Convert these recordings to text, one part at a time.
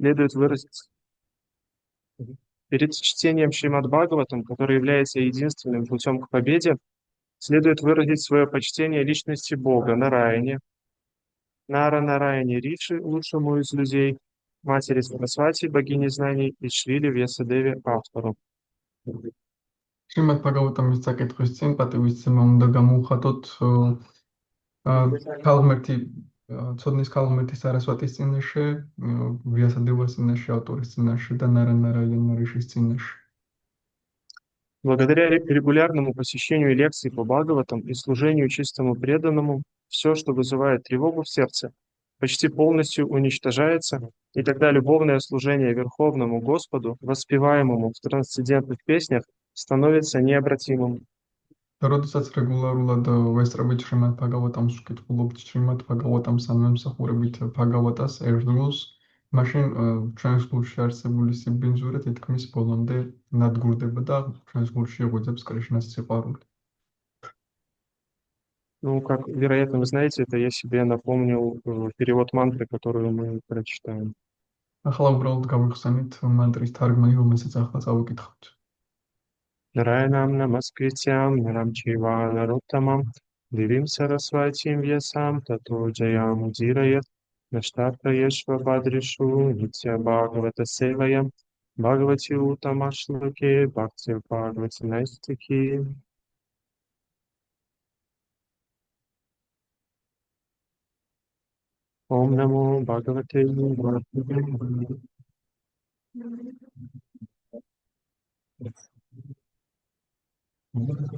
следует выразить перед чтением Шримад Бхагаватам, который является единственным путем к победе, следует выразить свое почтение личности Бога, Нараяне, Нараяне Риши, лучшему из людей, матери Сарасвати, богини знаний, и Шрили Вьясадеве, автору. Შრიმად ბაგავატამის საკითხვის წინ პატივისცემა უნდა გამოვხატოთ ქალღმერთი ცოდნის ქალღმერთი სარასვატის წინაშე, ვიასადევას წინაშე, ავტორის წინაშე და ნარაიანა რიშის წინაშე. Благодаря регулярному посещению лекций по Бхагаватам и служению чистому преданному, все, что вызывает тревогу в сердце, почти полностью уничтожается, и тогда любовное служение Верховному Господу, воспеваемому в трансцендентных песнях, становится необратимым. როდესაც რეგულარულად ვესწრებით შრიმად ბაგავატამს, ვკითხულობთ შრიმად ბაგავატამს ან მემსახურებით ბაგავატას ერთდროს, მაშინ ჩვენს გულში არსებული სიბინძურე თითქმის ბოლომდე ნადგურდება და ჩვენს გულში ეღვიძებს კრიშნას სიყვარული. Ну, как, вероятно, вы знаете, это я себе напомнил перевод мантры, которую мы прочитаем. ახლა უბრალოდ გავიხსენით მანტრის თარგმანი, რომელსაც ახლა წავიკითხავთ. Нараянам намаскритям нарам чива нарутамам дивим сарасватим вьясам тато джаям удираят наштатраешва бадришу нитя бхагавата севаям бхагавати утамашлаке бхакти бхагавати найстики. Ом намо бхагавате Васудевая.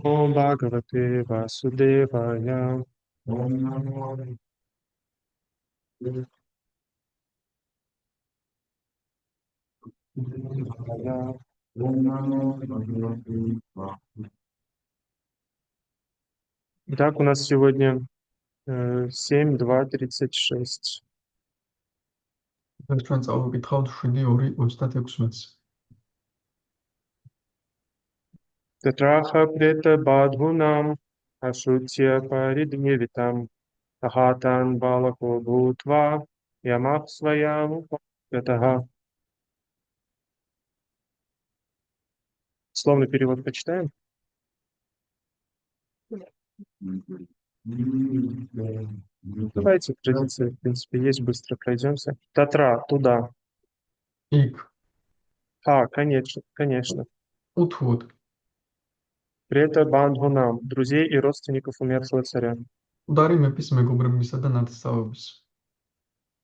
Ом бхагавате Васудевая. Ом намо Васудевая. Ом намо бхагавате Васудевая. Итак, у нас сегодня 7:2:36. ჩვენ წავიკითხავთ 7:2:36. Татраха прета бадхунам ашутья паридневитам тахатан балако бутва ямах своям упагатаха. Словный перевод почитаем. Давайте, традиция, в принципе, есть, быстро пройдемся. Татра, туда. იქ Конечно. უთუოდ Прета бандхунам, друзей и родственников умершего царя. მკვდარი მეფის მეგობრებისა და ნათესავების.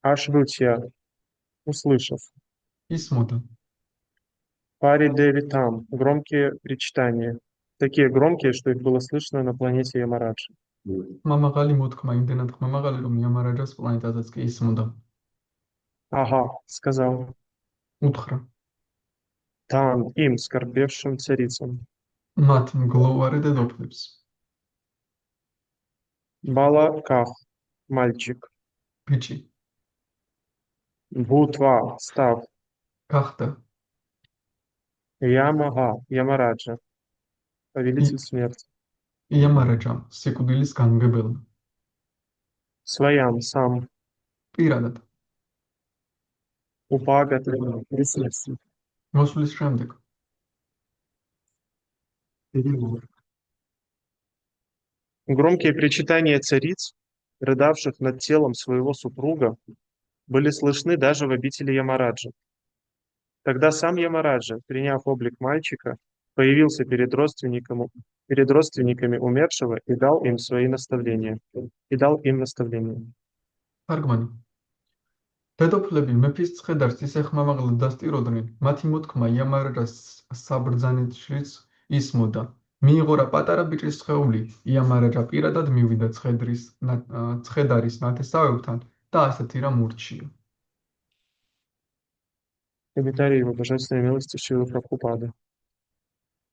Ашрутья, услышав. ისმოდა Паридевитам, громкие причитания. Такие громкие, что их было слышно на планете Ямараджа. ხმამაღალი მოთქმა იმდენად ხმამაღალი, რომ იამარაჯას პლანეტაზეც კი ისმოდა. Ага, сказал. უთხრა Там, им, скорбевшим царицам. მათ მგლოვარე დედოფლებს. Балаках, мальчик. ბიჭი Бутва, став. გახდა Ямага, Ямараджа. Повелитель смерти. იამარაჯა სიკვდილის გამგებელը. Своям, сам. პირადად Упагаты, присутствие. მოსვლის შემდეგ Громкие причитания цариц, рыдавших над телом своего супруга, были слышны даже в обители Ямараджа. Тогда сам Ямараджа, приняв облик мальчика, появился перед родственниками умершего и дал им наставления. თარგმანი დედოფლები მეფის ცხედარს ისე ხმამაღლად დასტიროდნენ, მათი მოთქმა იამარაჯას საბრძანეთშიც ისმოდა. მიიღო რა პატარა ბიჭის სხეული, იამარაჯა პირადად მივიდა ცხედარის ნათესავებთან და ასეთი რამ ურჩია. Комментарий его божественной милости Шрилы Прабхупады.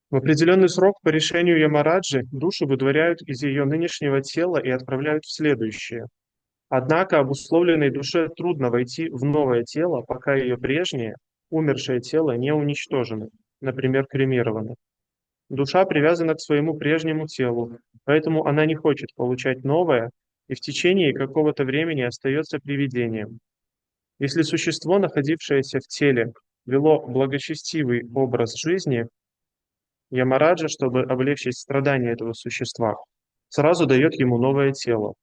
В определенный срок по решению Ямараджи душу выдворяют из ее нынешнего тела и отправляют в следующее. Однако обусловленной душе трудно войти в новое тело, пока ее прежнее, умершее тело не уничтожено, например, кремировано. Душа привязана к своему прежнему телу, поэтому она не хочет получать новое и в течение какого-то времени остается привидением. Если существо, находившееся в теле, вело благочестивый образ жизни, Ямараджа, чтобы облегчить страдания этого существа, сразу дает ему новое тело.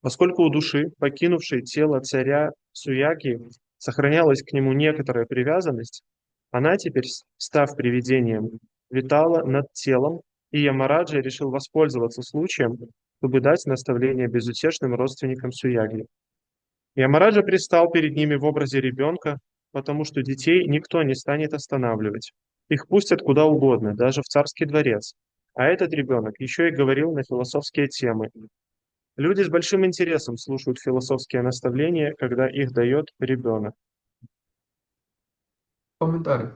Поскольку у души, покинувшей тело царя Суяги, сохранялась к нему некоторая привязанность, она теперь, став привидением, витала над телом, и Ямараджа решил воспользоваться случаем, чтобы дать наставление безутешным родственникам Суяги. Ямараджа предстал перед ними в образе ребенка, потому что детей никто не станет останавливать. Их пустят куда угодно, даже в царский дворец. А этот ребенок еще и говорил на философские темы. Люди с большим интересом слушают философские наставления, когда их дает ребенок. კომენტარი.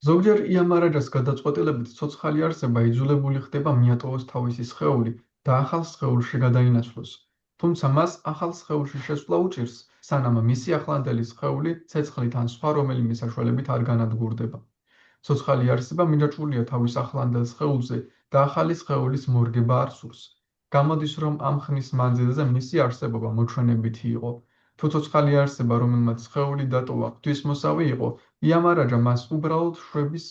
ზოგჯერ იამარაჯას გადაწყვეტილებით ცოცხალი არსება იძულებული ხდება მიატოვოს თავისი სხეული და ახალ სხეულში გადაინაცვლოს. თუმცა მას ახალ სხეულში შესვლა უჭირს, სანამ მისი ახლანდელი სხეული ცეცხლით ან სხვა რომელიმე საშუალებით არ განადგურდება. ცოცხალი არსება მიჯაჭვულია თავის ახლანდელ სხეულზე და ახალი სხეულის მორგება არ სურს. გამოდის, რომ ამ ხნის მანძილზე მისი არსებობა მოჩვენებითი იყო. თუ ცოცხალი არსება, რომელმაც სხეული დატოვა, ღვთისმოსავი იყო, იამარაჯა მას უბრალოდ შვების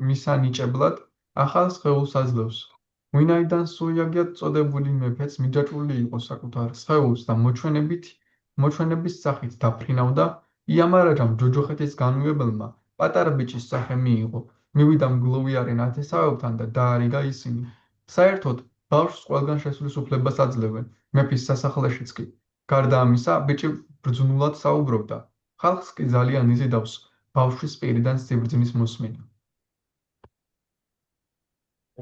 მისანიჭებლად ახალ სხეულს აძლევს. ვინაიდან სუიაგია წოდებული მეფეც მიჯაჭვული იყო საკუთარ სხეულს და მოჩვენების სახით დაფრინავდა, იამარაჯამ ჯოჯოხეთის განუებელმა პატარა ბიჭის სახე მიიღო, მივიდა მგლოვიარე ნათესავებთან და დაარიგა ისინი. საერთოდ, ბავშვს ყველგან შესვლის უფლებას აძლევენ, მეფის სასახლეშიც კი. გარდა ამისა, ბიჭი ბრძნულად საუბრობდა. ხალხს კი ძალიან იზიდავს ბავშვის პირიდან სიბრძნის მოსმენა.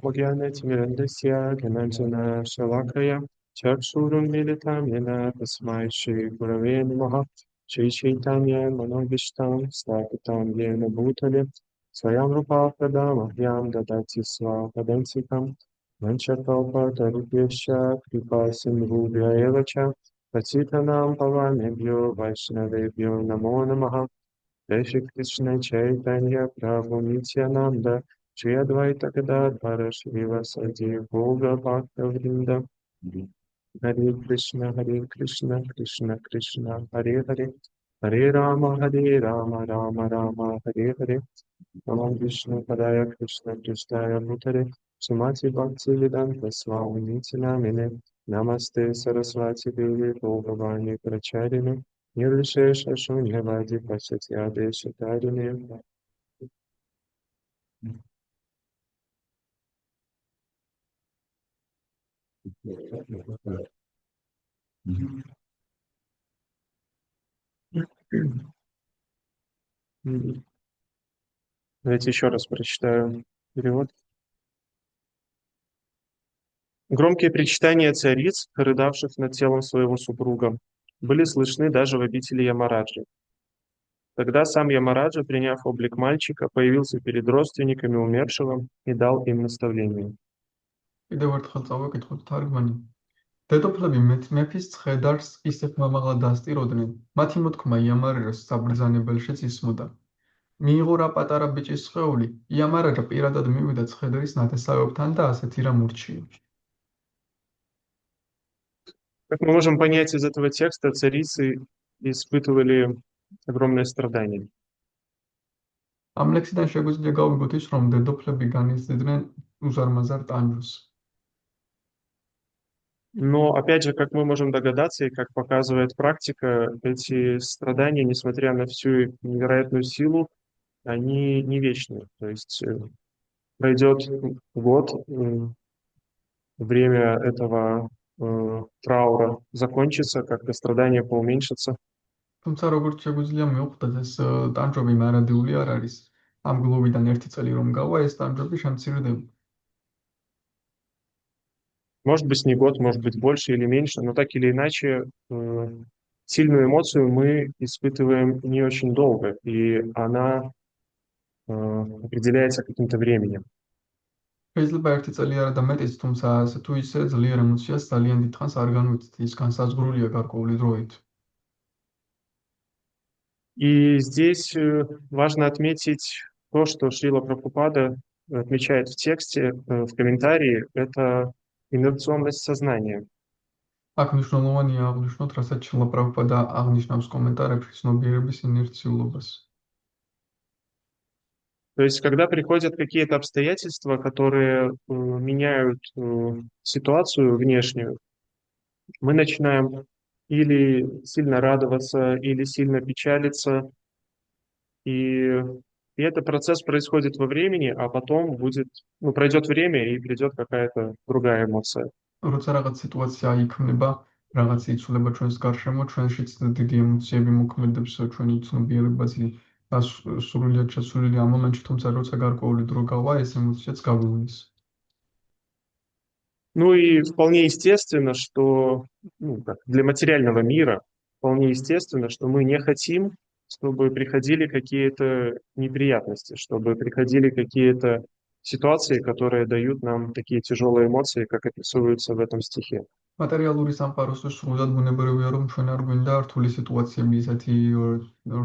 Mogyaneti mirandesya gananjana shalakaya chakshurun militam yena tasmai shri gurave namaha shri chaitanya manobishtam stapitam yena bhutale swayam rupa pradamahyam dadati svapadantikam manchakalpa tarubhyasya kripa sindhubhya evacha patitanam pavanebhyo vaishnavebhyo namo namaha Jai Shri Krishna Chaitanya Prabhu Nityananda Shri Advaita Gadadhara Srivasadi Gaura Bhakta Vrinda Hare Krishna Krishna Krishna Hare Hare Hare Rama Rama Rama Hare Hare Namo Vishnu Padaya Krishna Krishnaya Bhutare Sumati Bhakti Vedanta Swami Nityanamine Namaste Saraswati Devi Bhagavani Pracharine Nirvishesha Shunyavadi Pasati Adesha Tarine Давайте еще раз прочитаю перевод. Громкие причитания цариц, рыдавших над телом своего супруга, были слышны даже в обители Ямараджи. Тогда сам Ямараджа, приняв облик мальчика, появился перед родственниками умершего и дал им наставление. კიდევ ერთხელ წავეკითხოთ თარგმანი. დედოფლები მეფის ცხედარს ისეთ მამაღლად დასტიროდნენ, მათი მოთქმა იამარაჯას საბრძანებელშიც ისმოდა. მიიღო რა პატარა ბიჭის სხეული, იამარაჯა პირადად მივიდა ცხედრის ნათესავებთან და ასეთი რამ ურჩია. Как мы можем понять из этого текста, царицы испытывали огромное страдание. ამ ლექსიდან შეგვიძლია გავიგოთ ის, რომ დედოფლები განიცდიდნენ უზარმაზარ ტანჯვას. Но, опять же, как мы можем догадаться и как показывает практика, эти страдания, несмотря на всю невероятную силу, они не вечные. То есть пройдет год, время этого траура закончится, как-то страдания поуменьшатся. თუმცა როგორც შეგვიძლია მივხვდეთ, ეს ტანჯვები მარადიული არ არის. ამ გლოვიდან ერთი წელი რომ გავა, ეს ტანჯვები შემცირდება. Может быть, не год, может быть, больше или меньше, но так или иначе, сильную эмоцию мы испытываем не очень долго, и она определяется каким-то временем. შეიძლება ერთი წელი არა და მეტიც, თუმცა ასე თუ ისე ძლიერ ემოციას ძალიან დიდ ხანს არ განვიცდით, ის განსაზღვრულია გარკვეული დროით. И здесь важно отметить то, что Шрила Прабхупада отмечает в тексте, в комментарии, это инерционность сознания. აქ მნიშვნელოვანია აღვნიშნოთ, რასაც შრილა პრაბჰუპადა აღნიშნავს კომენტარებში ცნობიერების ინერციულობას. То есть, когда приходят какие-то обстоятельства, которые меняют ситуацию внешнюю, мы начинаем или сильно радоваться, или сильно печалиться, и, и этот процесс происходит во времени, а потом будет, ну, пройдет время и придет какая-то другая эмоция. როცა რაღაც სიტუაცია იქმნება, რაღაც იცვლება ჩვენს გარშემო, ჩვენშიც დიდი ემოციები მოქმედებს ჩვენი ცნობიერებაზე და სრულიად შესულილი ამ მომენტში, თუმცა როცა გარკვეული დრო გავა, ეს ემოციაც გაგვივლის. Ну и вполне естественно, что ну, как для материального мира вполне естественно, что мы не хотим, чтобы приходили какие-то неприятности, чтобы приходили какие-то ситуации, которые дают нам такие тяжелые эмоции, как описываются в этом стихе. მატერიალური სამყაროსთვის სრულად ბუნებრივია, რომ ჩვენ არ გვინდა რთული სიტუაციები, ისეთი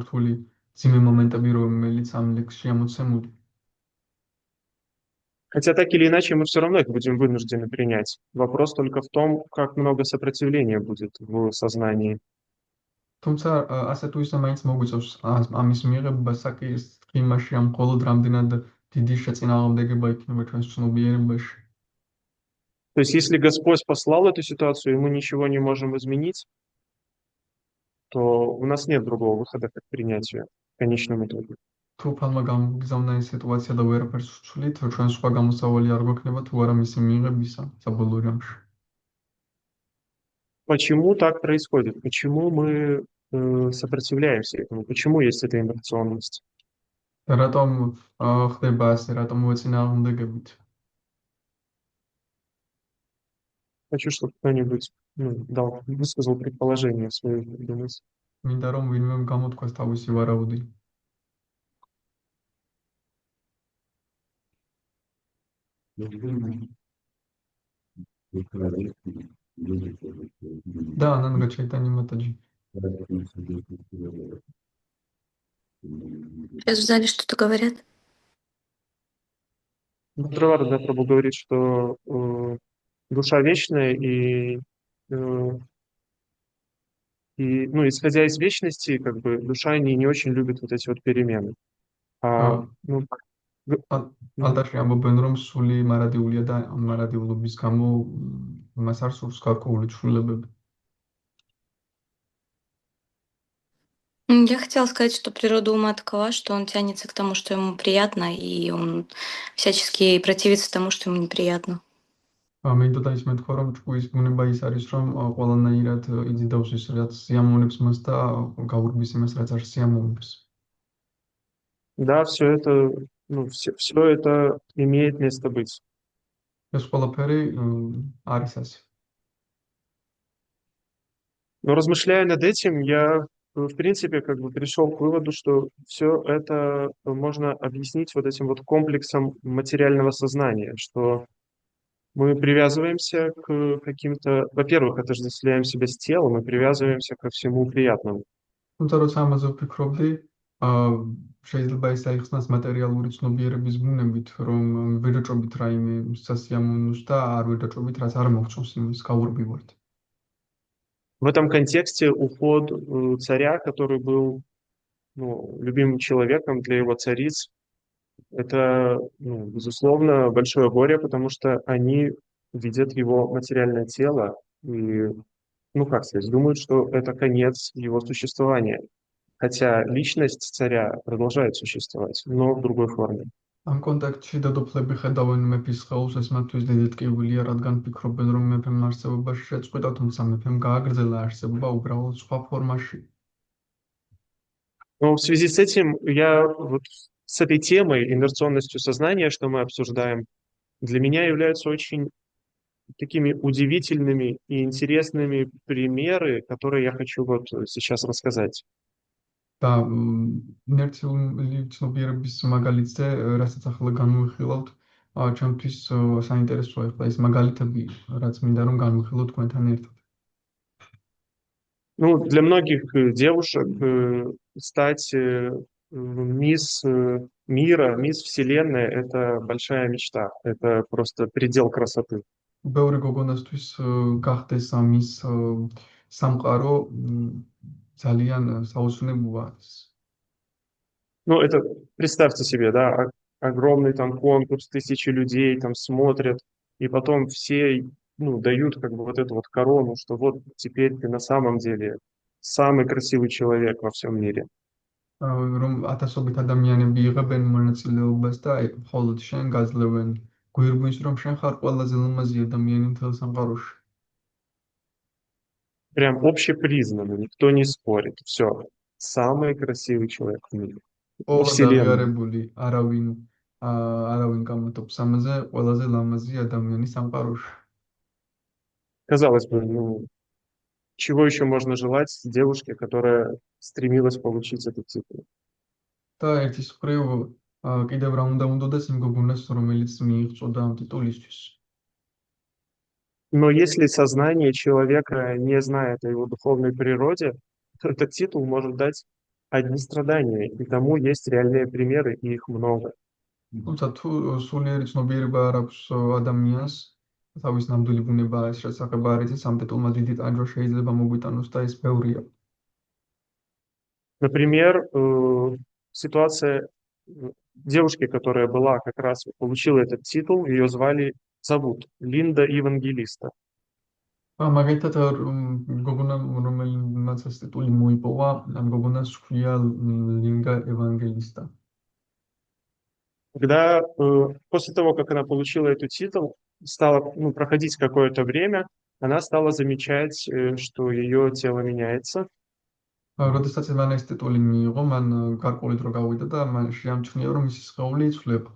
რთული ძიმე მომენტები, რომელიც ამ ლექსში ამოცემული. Хотя так или иначе мы все равно их будем вынуждены принять. Вопрос только в том, как много сопротивления будет в сознании. თუმცა ასე თუ ისე მაინც მოგვიწევს ამის მიღება საკის იმაში, ამ მხოლოდ რამდენად დიდი შეწინააღმდეგება იქნება ჩვენს ცნობიერებაში. То есть если Господь послал эту ситуацию, и мы ничего не можем изменить, то у нас нет другого выхода, как принять ее в конечном итоге. თუ ფალმა გამგზავნა ეს სიტუაცია და ვერაფერს ვცვლით, ჩვენ სხვა გამოსავალი არ გვექნება თუ არა მისი მიღებისა საბოლოო ჯამში. Почему так происходит? Почему мы сопротивляемся этому? Почему есть эта инерционность? და რატომ ხდება ასე, რატომ ვეწინააღმდეგებით? Хочу, чтобы кто-нибудь дал, высказал предположение свое, думать. მინდა რომ ვინმე გამოთქვას თავისი ვარაუდი. Да, Ананга Чайтани Матаджи. Сейчас в зале что-то говорят. Бхагавата Прабху говорит, что душа вечная, ну, исходя из вечности, как бы душа не очень любит вот эти вот перемены. Ну, ალტაში ამბობენ, რომ სული მარადიულია და მარადიულობის გამო მას არ სურს გარკვეული ცვლილებები. Я хотела сказать, что природа ума такова, что он тянется к тому, что ему приятно, и он всячески противится тому, что ему неприятно. მინდოდა ის მეთქვა, რომ ჭკუის ბუნება ის არის, რომ ყველანაირად იძიდავს ის, რაც სიამოვნებს მას და გაურბის იმას, რაც არ სიამოვნებს. Да, все это, ну, все это имеет место быть. ეს ყველაფერი არის ასე. Но размышляя над этим, я, в принципе, как бы пришел к выводу, что все это можно объяснить вот этим вот комплексом материального сознания, что мы привязываемся к каким-то, во-первых, отождествляем себя с телом и привязываемся ко всему приятному. თუმცა როცა ამაზე ვფიქრობდი, შეიძლება ეს აიხსნას მატერიალური ცნობიერების ბუნებით, რომ ვეჯაჭობით რაიმე სასიამოვნოს და არ ვეჯაჭობით, რაც არ მოგწონს იმის გაურბივართ. В этом контексте уход царя, который был любимым человеком для его цариц, это, безусловно, большое горе, потому что они видят его материальное тело и, как сказать, думают, что это конец его существования. Хотя личность царя продолжает существовать, но в другой форме. ამ კონტექსტში დედოფლები ხედავენ მეფის სხეულს, ეს მათთვის დიდი ტკივილია, რადგან ფიქრობენ, რომ მეფემ არსებობაში შეწყვიტა, თუმცა მეფემ გააგრძელა არსებობა უბრალოდ სხვა ფორმაში. Но в связи с этим я вот с этой темой, инерционностью сознания, что мы обсуждаем, для меня являются очень такими удивительными и интересными примеры, которые я хочу вот сейчас рассказать. და ინერციული ცნობიერების მაგალითზე, რასაც ახლა განვიხილავთ, ჩემთვის საინტერესოა ახლა ეს მაგალითები, რაც მინდა რომ განვიხილოთ თქვენთან ერთად. Ну, для многих девушек стать мисс мира, мисс Вселенной — это большая мечта, это просто предел красоты. ბევრი გოგონასთვის გახდეს ამის სამყარო ძალიან საოცნებოა ეს. Ну, это представьте себе, да, огромный там конкурс, тысячи людей там смотрят, и потом все, ну, дают как бы вот эту вот корону, что вот теперь ты на самом деле самый красивый человек во всем мире. რომ ათასობით ადამიანები იღებენ მონაწილეობას და აი მხოლოდ შენ გაძლევენ გვირგვინს, რომ შენ ხარ ყველაზე ლამაზი ადამიანი მთელ სამყაროში. Прям общепризнанно, никто не спорит. Все, самый красивый человек в мире. Во ყველა Вселенной. დაღიარებული, არავინ გამათობს ამაზე, ყველაზე ლამაზი ადამიანი სამყაროში. Казалось бы, ну, чего еще можно желать девушке, которая стремилась получить этот титул? და ერთის მხრივ კიდევ რა უნდა უნდოდეს იმ გოგონას, რომელიც მიიღწოდა ამ ტიტულისთვის. Но если сознание человека не знает о его духовной природе, то этот титул может дать одни страдания, и тому есть реальные примеры, и их много. თუმცა თუ სულიერი ცნობიერება არ აქვს ადამიანს, თავის ნამდვილი ბუნება ეს შესახება არ იცის, ამ ტიტულმა დიდი ტანჯვა შეიძლება მოგვიტანოს და ეს ბევრია. Например, ситуация девушки, которая была как раз получила этот титул, ее зовут Линда Евангелиста. მაგალითად გოგონა რომელმაც ეს ტიტული მოიპოვა, ამ გოგონას ჰქვია ლინდა ევანგელისტა. Когда после того, как она получила этот титул, стало проходить какое-то время, она стала замечать, что ее тело меняется. როდესაც მან ეს ტიტული მიიღო, მან გარკვეული დრო გავიდა და მან შეამჩნია, რომ მისი სხეული იცვლება.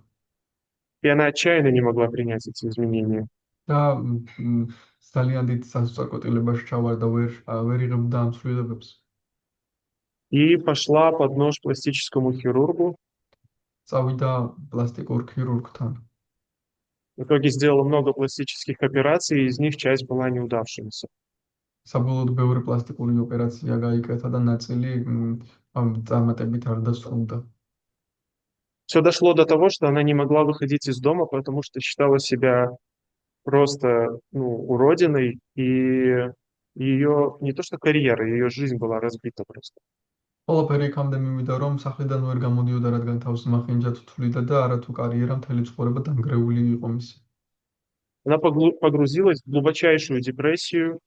И она отчаянно не могла принять эти изменения. და ძალიან დიდ სასწაკვეთილებაში ჩავარდა, ვერ იღებდა ამ ცვლილებებს. И пошла под нож пластическому хирургу. წავიდა პლასტიკურ ქირურგთან. В итоге сделала много пластических операций, и из них часть была неудавшимися. საბოლოოდ ბევრი პლასტიკური ოპერაცია გაიკეთა და ნაწილი წარმატებით არ დასრულდა. Все дошло до того, что она не могла выходить из дома, потому что считала себя просто, уродиной, и ее не то что карьера, ее жизнь была разбита просто. ყველაფერი იქამდე მივიდა, რომ სახლიდან ვერ გამოდიოდა, რადგან თავს მახინჯად თვლიდა და არათუ კარიერა მთელი ცხოვრება დანგრეული იყო მისი. Она погрузилась в глубочайшую депрессию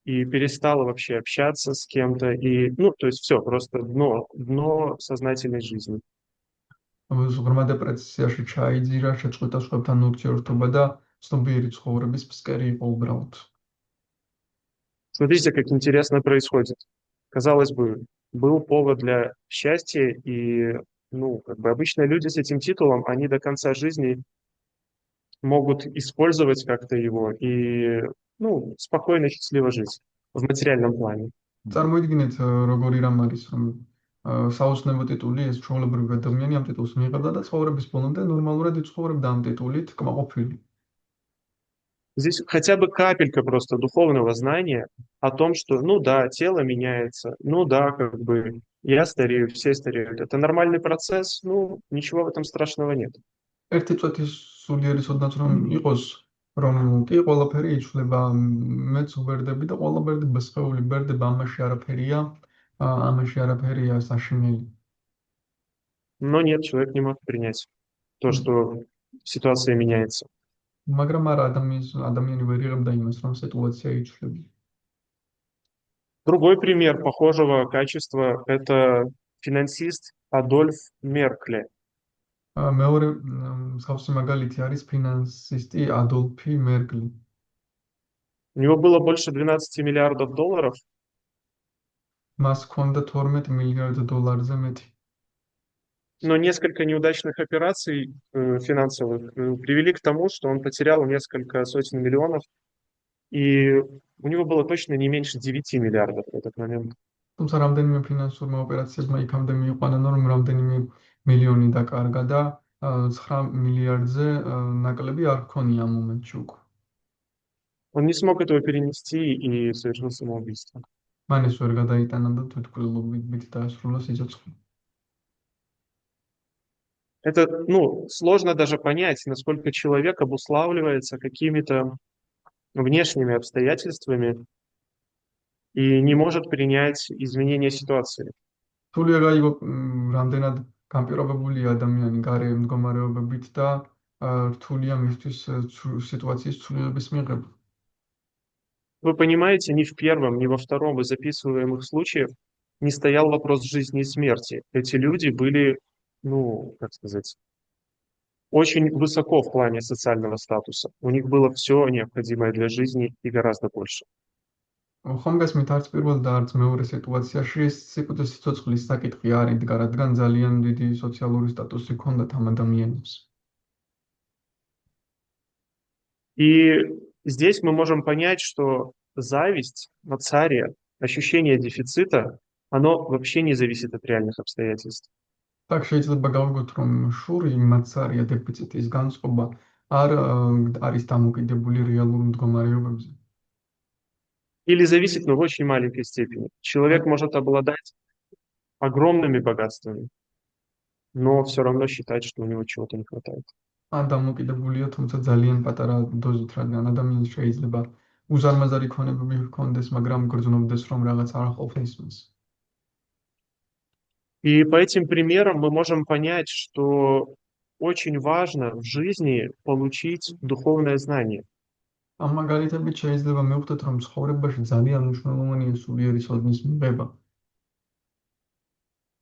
и перестала вообще общаться с кем-то, и, то есть все, просто дно сознательной жизни. ღრმა დეპრესიაში ჩაიძირა, შეწყვიტა სხვებთან ურთიერთობა და ცნობიერი ცხოვრების ფსკერი იყო უბრალოდ. Смотрите, как интересно происходит. Казалось бы, был повод для счастья, и, как бы обычно люди с этим титулом, они до конца жизни могут использовать как-то его и, спокойно, счастливо жить в материальном плане. წარმოიდგინეთ, როგორი რამ არის, რომ საოცნებო ტიტული ეს ჩვეულებრივი ადამიანი ამ ტიტულს მიიღებდა და ცხოვრების ბოლომდე ნორმალურად იცხოვრებდა ამ ტიტულით კმაყოფილი. Здесь хотя бы капелька просто духовного знания о том, что, да, тело меняется, да, как бы я старею, все стареют. Это нормальный процесс, ничего в этом страшного нет. ერთი წუთის სულიერი ცოდნაც რომ იყოს, რომ კი ყველაფერი იცვლება, მეც ვერდები და ყველა სხეული ვერდება, ამაში არაფერია საშინელი. Но нет, человек не может принять то, что ситуация меняется. მაგრამ არა ადამიანი ვერ იღებდა იმას, რომ სიტუაცია იცვლება. Другой пример похожего качества – это финансист Адольф Меркле. მეორე მსგავსი მაგალითი არის ფინანსისტი ადოლფი მერკლი. У него было больше 12 миллиардов долларов. მას ჰქონდა 12 მილიარდ დოლარზე მეტი. Но несколько неудачных операций финансовых привели к тому, что он потерял несколько сотен миллионов, и у него было точно не меньше 9 миллиардов в этот момент. თუმცა რამდენიმე ფინანსურმა ოპერაციებმა იქამდე მიიყვანა, რომ რამდენიმე მილიონი დაკარგა და 9 მილიარდზე ნაკლები არ ჰქონია ამ მომენტში უკვე. Он не смог этого перенести и совершил самоубийство. მან ეს ვერ გადაიტანა და თვითმკვლელობით დაასრულა სიცოცხლე. Это, сложно даже понять, насколько человек обуславливается какими-то внешними обстоятельствами и не может принять изменения ситуации. თული რა იყო რამდენად განპირობებული ადამიანი გარე მდგომარეობებით და რთულია მისთვის სიტუაციის ცვლილების მიღება. Вы понимаете, ни в первом, ни во втором из описываемых случаев не стоял вопрос жизни и смерти. Эти люди были, ну, как сказать, очень высоко в плане социального статуса. У них было все необходимое для жизни и гораздо больше. ხომ გასმით არც პირველ და არც მეორე სიტუაციაში ეს სიკვდილის სიცოცხლის საკითხი არ იდგა, რადგან ძალიან დიდი სოციალური სტატუსი ჰქონდათ ამ ადამიანებს. И здесь мы можем понять, что зависть, мацария, ощущение дефицита, оно вообще не зависит от реальных обстоятельств. Так შეიძლება გავიგოთ, რომ შური მაცარია დეფიციტის განწყობა არ არის დამოკიდებული რეალურ მდგომარეობებზე. Или зависит, но в очень маленькой степени. Человек может обладать огромными богатствами, но все равно считать, что у него чего-то не хватает. ან დამოკიდებულია, თუმცა ძალიან პატარა დოზით, რადგან ადამიანს შეიძლება უზარმაზარი ქონებები ჰქონდეს, მაგრამ გრძნობდეს, რომ რაღაც არ ყოფნის მას. И по этим примерам мы можем понять, что очень важно в жизни получить духовное знание. ამ მაგალითებით შეიძლება მივხვდეთ, რომ ცხოვრებაში ძალიან მნიშვნელოვანია სულიერი ცოდნის მიღება.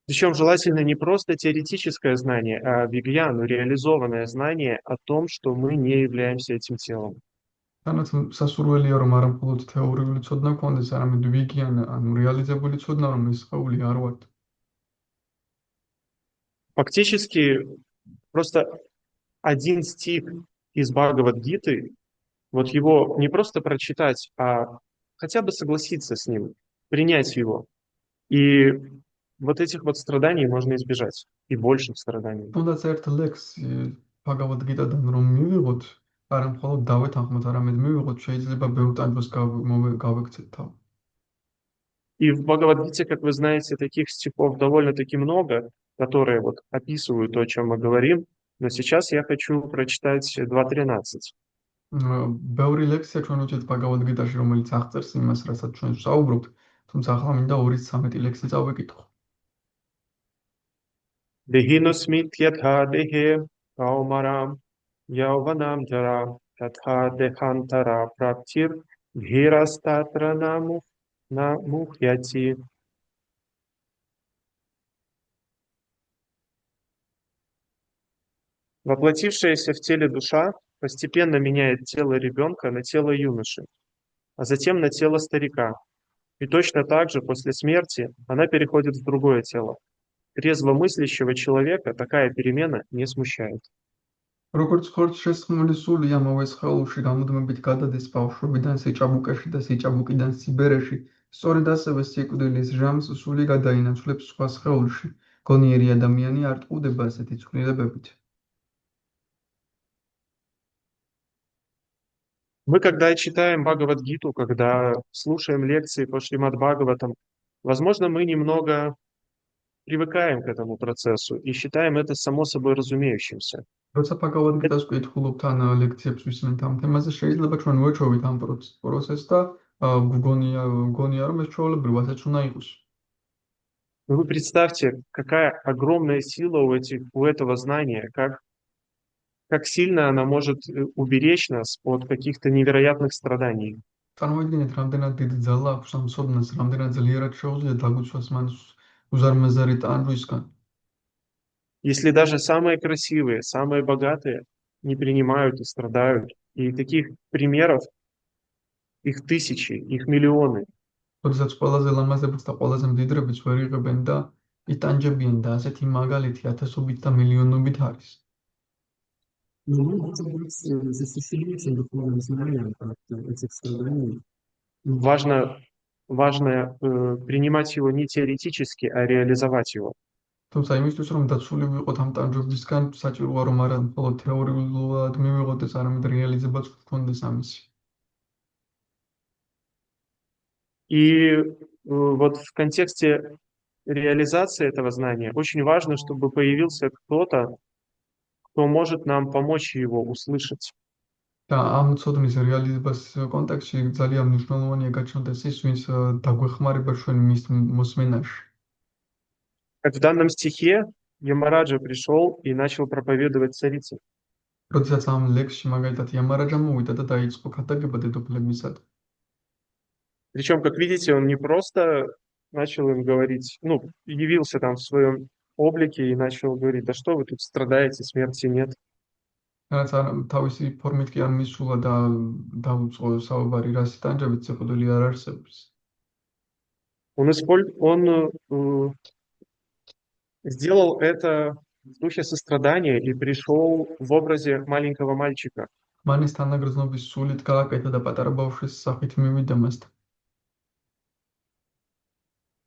Причем желательно не просто теоретическое знание, а вигьян, реализованное знание о том, что мы не являемся этим телом. თანაც სასურველია, რომ არა მხოლოდ თეორიული ცოდნა გქონდეს, არამედ ვიგიან, ანუ რეალიზებული ცოდნა, რომ ეს სხეული არ ვართ. Фактически, просто один стих из Бхагавад-гиты, вот его не просто прочитать, а хотя бы согласиться с ним, принять его. И вот этих вот страданий можно избежать, и больших страданий. თუნდაც ერთ ლექსი ბაგავად გიტადან რომ მივიღოთ, არა მხოლოდ დავეთანხმოთ, არამედ მივიღოთ, შეიძლება ბევრ ტანჯვას გავექცეთ თავ. И в Бхагавад-гите, как вы знаете, таких стихов довольно-таки много, которые вот описывают то, о чем мы говорим. Но сейчас я хочу прочитать 2.13. ბევრი ლექსია ჩვენ ვუჭერთ ბაგავად გიტაში, რომელიც აღწერს იმას, რასაც ჩვენ ვსაუბრობთ, თუმცა ახლა მინდა 2-13 ლექსი წავეკითხო. Dehinosmit yatha dehe kaumaram yauvanam jara tatha dehantara praptir dhirastatra namuhyati. Воплотившаяся в теле душа постепенно меняет тело ребенка на тело юноши, а затем на тело старика. И точно так же после смерти она переходит в другое тело. Трезвомыслящего человека такая перемена не смущает. როგორც ხორცს შესხმული სული ამავე სხეულში გამუდმებით გადადის ბავშვობიდან სიჭაბუკეში და სიჭაბუკიდან სიბერეში, სწორედ ასევე სიკვდილის ჟამს სული გადაინაცვლებს სხვა სხეულში. გონიერი ადამიანი არ ტყუდება ასეთი ცვლილებებით. Мы, когда читаем Бхагавад-гиту, когда слушаем лекции по Шримад Бхагаватам, возможно, мы немного привыкаем к этому процессу и считаем это само собой разумеющимся. როცა ბაგავად გიტას ვკითხულობთ ან ლექციებს ვისმენთ ამ თემაზე, შეიძლება ჩვენ ვეჩვევით ამ პროცესს და გონია რომ ეს ჩვეულებრივ ასეც უნდა იყოს. Вы представьте, какая огромная сила у этого знания, как сильно она может уберечь нас от каких-то невероятных страданий. წარმოიდგინეთ, რამდენად დიდი ძალა აქვს ამ ცოდნას, რამდენად ძლიერად შეუძლია დაგუცვას მან უზარმაზარი ტანჯვისგან. Если даже самые красивые, самые богатые не принимают и страдают, и таких примеров, их тысячи, их миллионы. როდესაც ყველაზე ლამაზებიც და ყველაზე მდიდრებიც ვერ იღებენ და იტანჯებიან და ასეთი მაგალითი ათასობით და миллионობით არის. Но мы можем быть засуществующим духовным знанием этих страданий. Важно принимать его не теоретически, а реализовать его. თუმცა იმისთვის რომ დაცული ვიყოთ ამ ტანჯვებისგან, საჭიროა რომ არა მხოლოდ თეორიულად მივიღოთ ეს, არამედ რეალიზებაც გქონდეს ამისი. И вот в контексте реализации этого знания очень важно, чтобы появился кто-то, кто может нам помочь его услышать. და ამ ცოდნის რეალიზებას კონტექსტში ძალიან მნიშვნელოვანია გაჩნდეს ის, ვინც დაგვეხმარება ჩვენ მის მოსმენაში. Как в данном стихе Ямараджа пришел и начал проповедовать царице. როდესაც ამ ლექსში მაგალითად იამარაჯა მოვიდა და დაიწყო ქადაგება დედოფლებისად. Причем, как видите, он не просто начал им говорить, ну, явился там в своем облике и начал говорить, да что вы тут страдаете, смерти нет. რაც თავისი ფორმით კი არ მისულა და დაუწყო საუბარი რასი ტანჯებით შეფოდული არ არსებობს. Он сделал это в духе сострадания и пришел в образе маленького мальчика. მან ის თანაგრძნობის სულით გააკეთა და პატარა ბავშვის სახით მივიდა მასთან.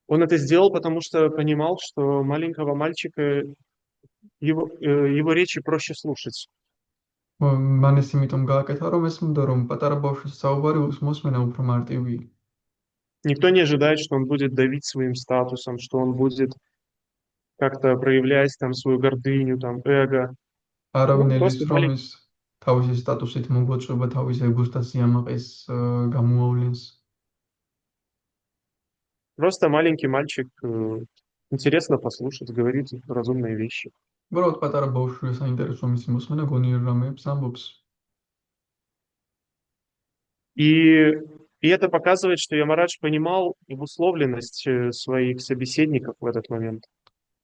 Он это сделал, потому что понимал, что маленького мальчика его речи проще слушать. მან ეს იმიტომ გააკეთა, რომ ესმოდა, რომ პატარა ბავშვის საუბარი მოსმენა უფრო მარტივია. Никто не ожидает, что он будет давить своим статусом, что он будет как-то проявлять там свою гордыню, там, эго. არავინ Ну, ელის, просто რომ ის თავისი სტატუსით მოგვაწვება თავის ეგოს და სიამაყეს გამოავლენს. Просто маленький мальчик интересно послушать, говорит разумные вещи. უბრალოდ პატარა ბავშვია საინტერესო მისი მოსმენა გონიერ რამეებს ამბობს. И это показывает, что Ямарадж понимал обусловленность своих собеседников в этот момент.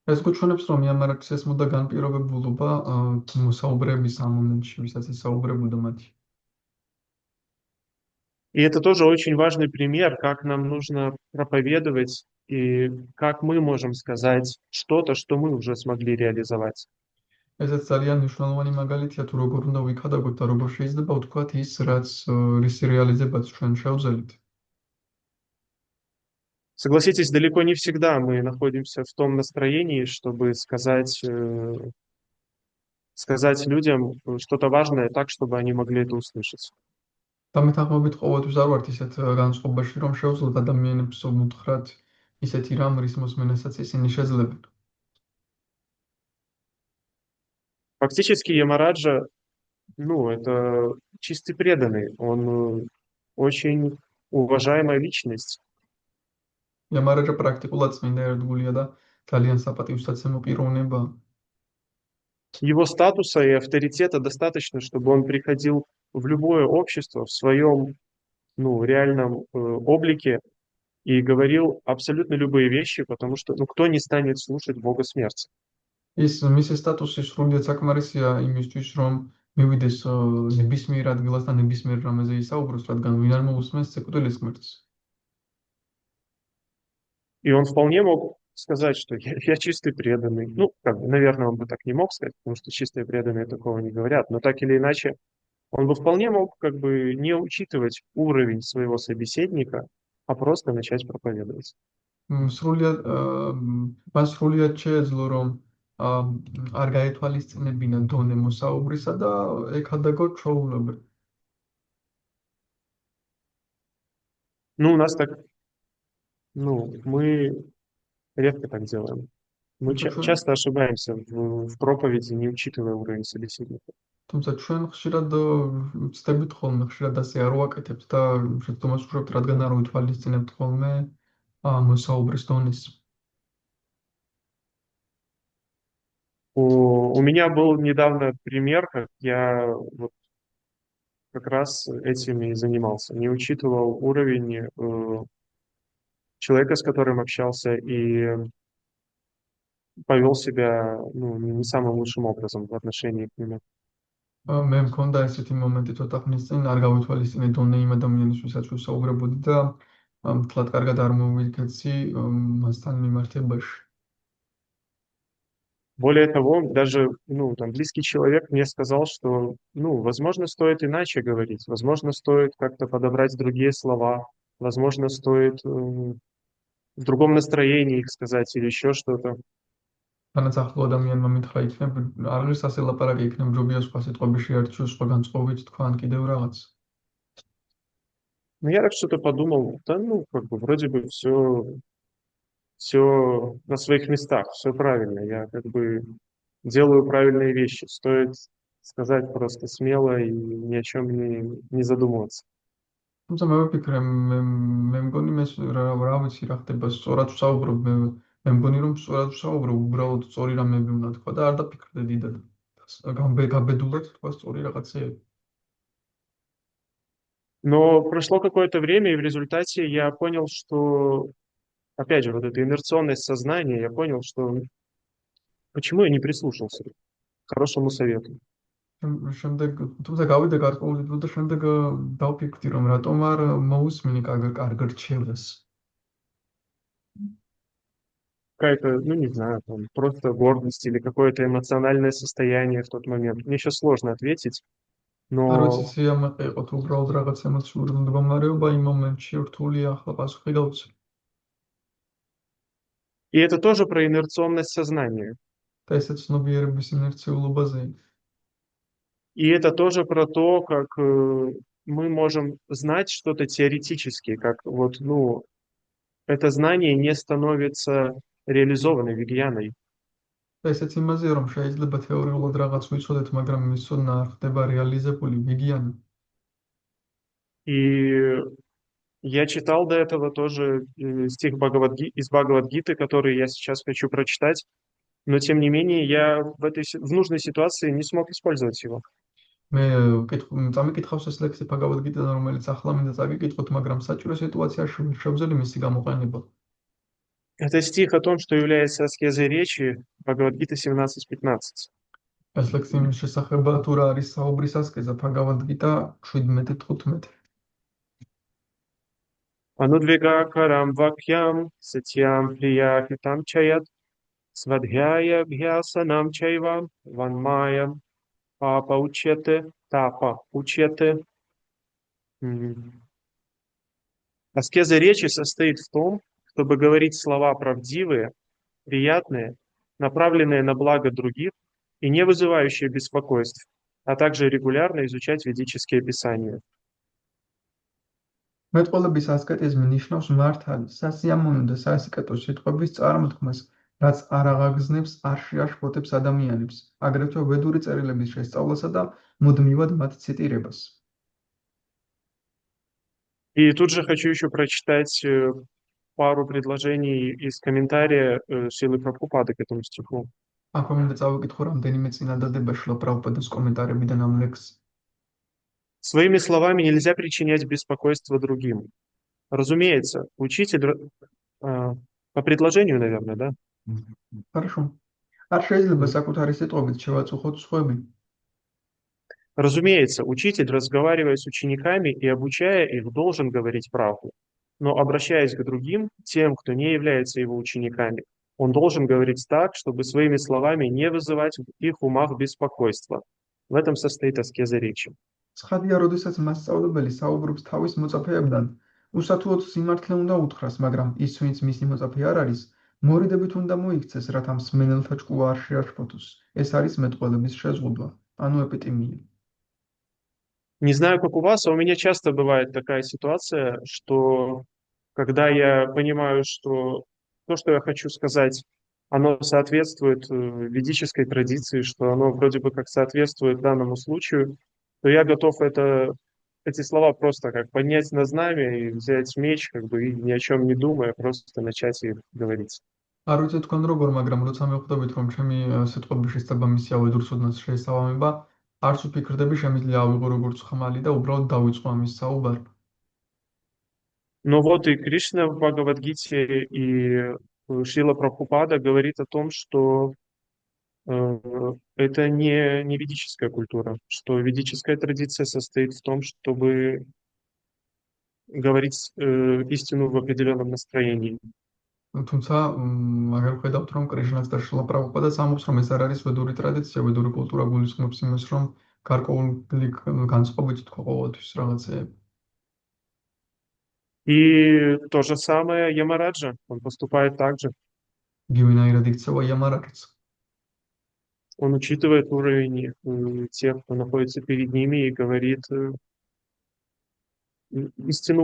ეს გვიჩვენებს, რომ იამარაჯს ესმოდა განპირობებულობა მოსაუბრების ამ მომენტში, ვისაც ისაუბრებოდა მათი. И это тоже очень важный пример, как нам нужно проповедовать и как мы можем сказать что-то, что мы уже смогли реализовать. ესეც ძალიან მნიშვნელოვანი მაგალითია, თუ როგორ უნდა ვიქადაგოთ და როგორ შეიძლება ვთქვათ ის, რის რეალიზებაც ჩვენ შევძელით. Согласитесь, далеко не всегда мы находимся в том настроении, чтобы сказать людям что-то важное так, чтобы они могли это услышать. დამეთანხმებით ყოველთვის არ ვართ ისეთ განწყობაში, რომ შევძლოთ ადამიანებს უთხრათ ისეთი რამ, რის მოსმენასაც ისინი შეძლებენ. Фактически Ямараджа, ну, это чистый преданный, он очень уважаемая личность. იამარაჯა პრაქტიკულად წმინდა ერთგულია და ძალიან საპატივსაცემო პიროვნება. Его статуса и авторитета достаточно, чтобы он приходил в любое общество в своем, ну, реальном облике и говорил абсолютно любые вещи, потому что, ну, кто не станет слушать Бога смерти? ის მისი სტატუსი სრულიად საკმარისია იმისთვის, რომ მივიდეს ნებისმიერ ადგილას და ნებისმიერ რამეზე ისაუბროს, რადგან ვინ არ მოусმენს სიკვდილის ღმერთს. И он вполне мог сказать, что я чистый преданный. Ну, как бы, наверное, он бы так не мог сказать, потому что чистые преданные такого не говорят. Но так или иначе, он бы вполне мог как бы не учитывать уровень своего собеседника, а просто начать проповедовать. სრულიად მას სრულიად შეეძლო, რომ არ გაეთვალისწინებინა დონე მოსაუბრისა და ეკადაგო ჩვეულებრივ. Ну, у нас так, ну, мы редко так делаем. Мы часто ошибаемся в проповеди, не учитывая уровень собеседника. თუმცა ჩვენ ხშირად ვწდებით ხოლმე, ხშირად ასე არ ვაკეთებთ და შეცდომას ვუშვებთ, რადგან არ ვითვალისწინებთ ხოლმე მოსაუბრის დონეს. У меня был недавно пример, как я вот как раз этим и занимался. Не учитывал уровень человека, с которым общался, и повел себя, ну, не самым лучшим образом в отношении к нему. მე მქონდა ესეთი მომენტი ცოტა ხნის წინ, არ გავითვალისწინე დონე იმ ადამიანისთვისაც ვისაუბრებოდი და მთლად კარგად არ მოვიქეცი მასთან მიმართებაში. Более того, даже, ну, там, близкий человек мне сказал, что, ну, возможно, стоит иначе говорить, возможно, стоит как-то подобрать другие слова, возможно, стоит в другом настроении их сказать или еще что-то. თანაც ახლო ადამიანმა მითხრა იქნებ, არ ღირს ასე ლაპარაკი იქნებ, ჯობია სხვა სიტყვები შეარჩიო, სხვა განწყობით თქვა ან კიდევ რაღაც. Ну, я так что-то подумал, да, ну, как бы, вроде бы все на своих местах, все правильно, я как бы делаю правильные вещи, стоит сказать просто смело и ни о чем не задумываться. თუმცა მე ვფიქრე მე მგონი მე რა ვიცი რა ხდება სწორად ვსაუბრობ მე მგონი რომ სწორად ვსაუბრობ უბრალოდ სწორი რამეები უნდა თქვა და არ დაფიქრდე დიდად გაბედულად თქვა სწორი რაღაცეები. Но прошло какое-то время, и в результате я понял, что, опять же, вот эта инерционность сознания, я понял, что почему я не прислушался к хорошему совету. შემდეგ თუმცა გავიდა გარკვეული დრო და შემდეგ დავფიქრდი რომ რატომ არ მოусმინე კარგ რჩევას. Какая-то, ну не знаю, там, просто гордость или какое-то эмоциональное состояние в тот момент. Мне сейчас сложно ответить, არ ვიცი но სიამაყე იყო თუ უბრალოდ რაღაც ემოციური მდგომარეობა იმ მომენტში რთული ახლა პასუხი გავცე. и это тоже про инерционность сознания. და ესეც ცნობიერების ინერციულობაზე. И это тоже про то, как мы можем знать что-то теоретически, как вот, ну, это знание не становится реализованной вегьяной. და ესეც იმაზეა რომ შეიძლება თეორიულად რაღაც ვიცოდეთ, მაგრამ მის ცოდნა არ ხდება რეალიზებული ვიგიანი. И я читал до этого тоже стих из Бхагавад-гиты, который я сейчас хочу прочитать, но тем не менее я в нужной ситуации не смог использовать его. მე წამიკითხავს ეს ლექსი ბაგავად-გიტიდან, რომელიც ახლა მინდა წაგიკითხოთ, მაგრამ საჭირო სიტუაციაში ვერ შევძელი მისი გამოყენება. Это стих о том, что является аскезой речи, Бхагавад-гита 17:15. ეს ლექსი იმის შესახება, თუ რა არის საუბრის ასკეზა ბაგავად-გიტა 17:15. Анудвигакарам вакьям сатьям приякитам чаят свадхяя бхьясанам чайва ванмаям папа учете тапа учете. Аскеза речи состоит в том, чтобы говорить слова правдивые, приятные, направленные на благо других и не вызывающие беспокойств, а также регулярно изучать ведические писания. მეტყველების ასკეტიზმი ნიშნავს მართალი, სასიამოვნო და სასიკეთო სიტყვების წარმოთქმას, რაც არ აღაგზნებს, არ შეაშფოთებს ადამიანებს, აგრეთვე ვედური წერილების შესწავლასა და მუდმივად მათ ციტირებას. И тут же хочу еще прочитать пару предложений из комментария Шрилы Прабхупады к этому стиху. აქვე მინდა წავიკითხო რამდენიმე წინადადება შრილა პრაბჰუპადის კომენტარებიდან ამ ლექსს. Своими словами нельзя причинять беспокойство другим. Разумеется, учитель по предложению, наверное, да? Хорошо. არ შეიძლება საკუთარი სიტყვებით შევაწუხოთ სხვები. Разумеется, учитель, разговаривая с учениками и обучая их, должен говорить правду. Но обращаясь к другим, тем, кто не является его учениками, он должен говорить так, чтобы своими словами не вызывать в их умах беспокойства. В этом состоит аскеза речи. ცხადია, როდესაც მასწავლებელი საუბრობს თავის მოწაფეებთან, უსათუოდ სიმართლე უნდა უთხრას, მაგრამ ის, ვინც მისი მოწაფე არ არის, მორიდებით უნდა მოიქცეს, რათა მსმენელთა ჭკუა არ შეაშფოთოს. ეს არის მეტყველების შეზღუდვა, ანუ ეპიტიმია. Не знаю, как у вас, а у меня часто бывает такая ситуация, что когда я понимаю, что то, что я хочу сказать, оно соответствует ведической традиции, что оно вроде бы как соответствует данному случаю, то я готов эти слова просто как поднять на знамя и взять меч, как бы, и ни о чем не думая, просто начать их говорить. არ ვიცი თქვენ როგორ, მაგრამ როცა მივხვდებით, რომ ჩემი სიტყვები შესაბამისია ვედურ ცოდნას შეესაბამება, არც ვფიქრდები, შემიძლია ავიღო როგორც ხმალი და უბრალოდ დავიწყო ამის საუბარი. Но вот и Кришна в Бхагавад-гите, и Шрила Прабхупада говорит о том, что это не ведическая культура, что ведическая традиция состоит в том, чтобы говорить истину в определенном настроении. თუმცა მაგალ ხედავთ, რომ კრიშნას და შრილა პრაბჰუპადაც ამბობს, რომ ეს არ არის ვედური ტრადიცია, ვედური კულტურა გულისხმობს იმას, რომ გარკვეული განწყობით თქვა ყოველთვის რაღაცეები. И то же самое Ямараджа, он поступает так же. იგივენაირად იქცევა იამარაკიც. Он учитывает уровень тех, кто находится перед ними, и говорит истину,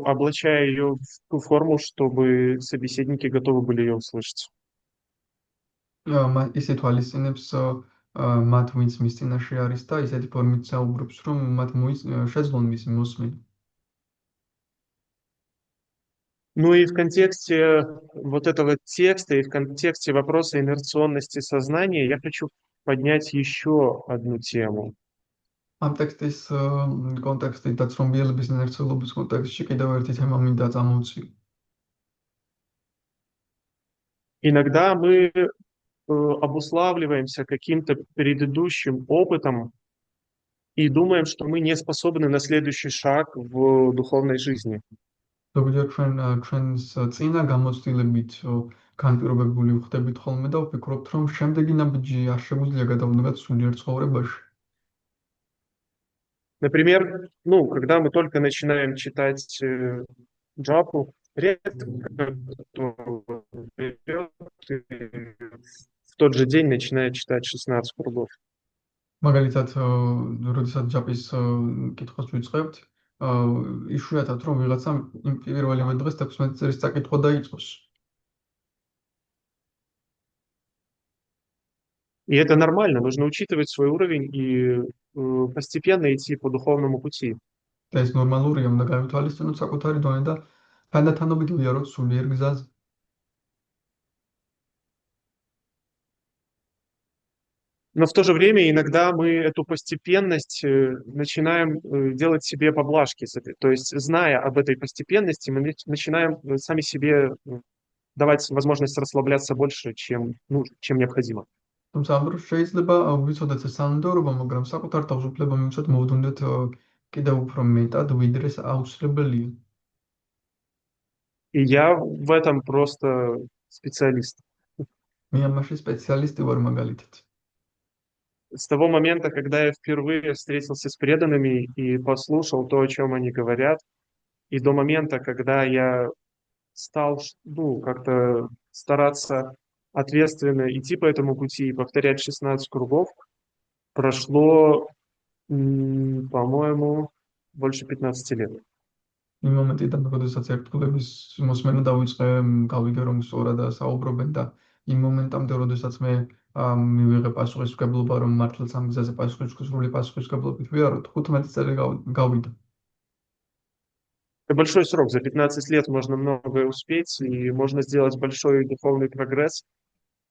облачая ее в ту форму, чтобы собеседники готовы были ее услышать. ის ითვალისწინებს მათ ვინც მის წინაშე არის და ისეთი ფორმით საუბრობს, რომ მათ შეძლონ მისი მოსმენა. Ну и в контексте вот этого текста и в контексте вопроса инерционности сознания я хочу поднять еще одну тему. ამ ტექსტის კონტექსტით და ცნობიერების ინერციულობის კონტექსტში კიდევ ერთი თემა მინდა წამოვწიო. Иногда мы обуславливаемся каким-то предыдущим опытом и думаем, что мы не способны на следующий шаг в духовной жизни. ზოგჯერ ჩვენს წინა გამოცდილებით განპირობებული ვხდებით ხოლმე და ვფიქრობთ, რომ შემდეგი ნაბიჯი არ შეგვიძლია გადავდგათ სულიერ ცხოვრებაში. Например, ну, когда мы только начинаем читать джапу, редко кто берет и в тот же день начинает читать 16 кругов. მაგალითად, როდესაც ჯაპის კითხვას ვიწყებთ, იშვიათად რომ ვიღაცამ იმ პირველივე დღეს 16 წერის წაკითხვა დაიწყოს. И это нормально, нужно учитывать свой уровень и постепенно идти по духовному пути. და ეს ნორმალურია, უნდა გავითვალისწინოთ საკუთარი დონე და თანდათანობით ვიაროთ სულიერ გზაზე. Но в то же время иногда мы эту постепенность начинаем делать себе поблажки. То есть, зная об этой постепенности, мы начинаем сами себе давать возможность расслабляться больше, чем необходимо. თუმცა ამ დროს შეიძლება ვიცოდეთ ეს სანადოვრობა, მაგრამ საკუთარ თავისუფლება მივცოთ მოვდუნდეთ კიდევ უფრო მეტად, ვიდრე აუცილებელია. И я в этом просто специалист. მე ამაში სპეციალისტი ვარ მაგალითად. С того момента, когда я впервые встретился с преданными и послушал то, о чем они говорят, и до момента, когда я стал как-то стараться ответственно идти по этому пути и повторять 16 кругов, прошло, по-моему, больше 15 лет. იმ მომენტიდან, როდესაც ერთგულების მოსმენა დავიწყე, გავიგე რომ სწორად საუბრობენ და იმ მომენტამდე, როდესაც მე მივიღე პასუხისმგებლობა, რომ მართლაც ამ გზაზე სრული პასუხისმგებლობით ვიაროთ, 15 წელი გავიდა. Это большой срок. За 15 лет можно многое успеть, и можно сделать большой духовный прогресс,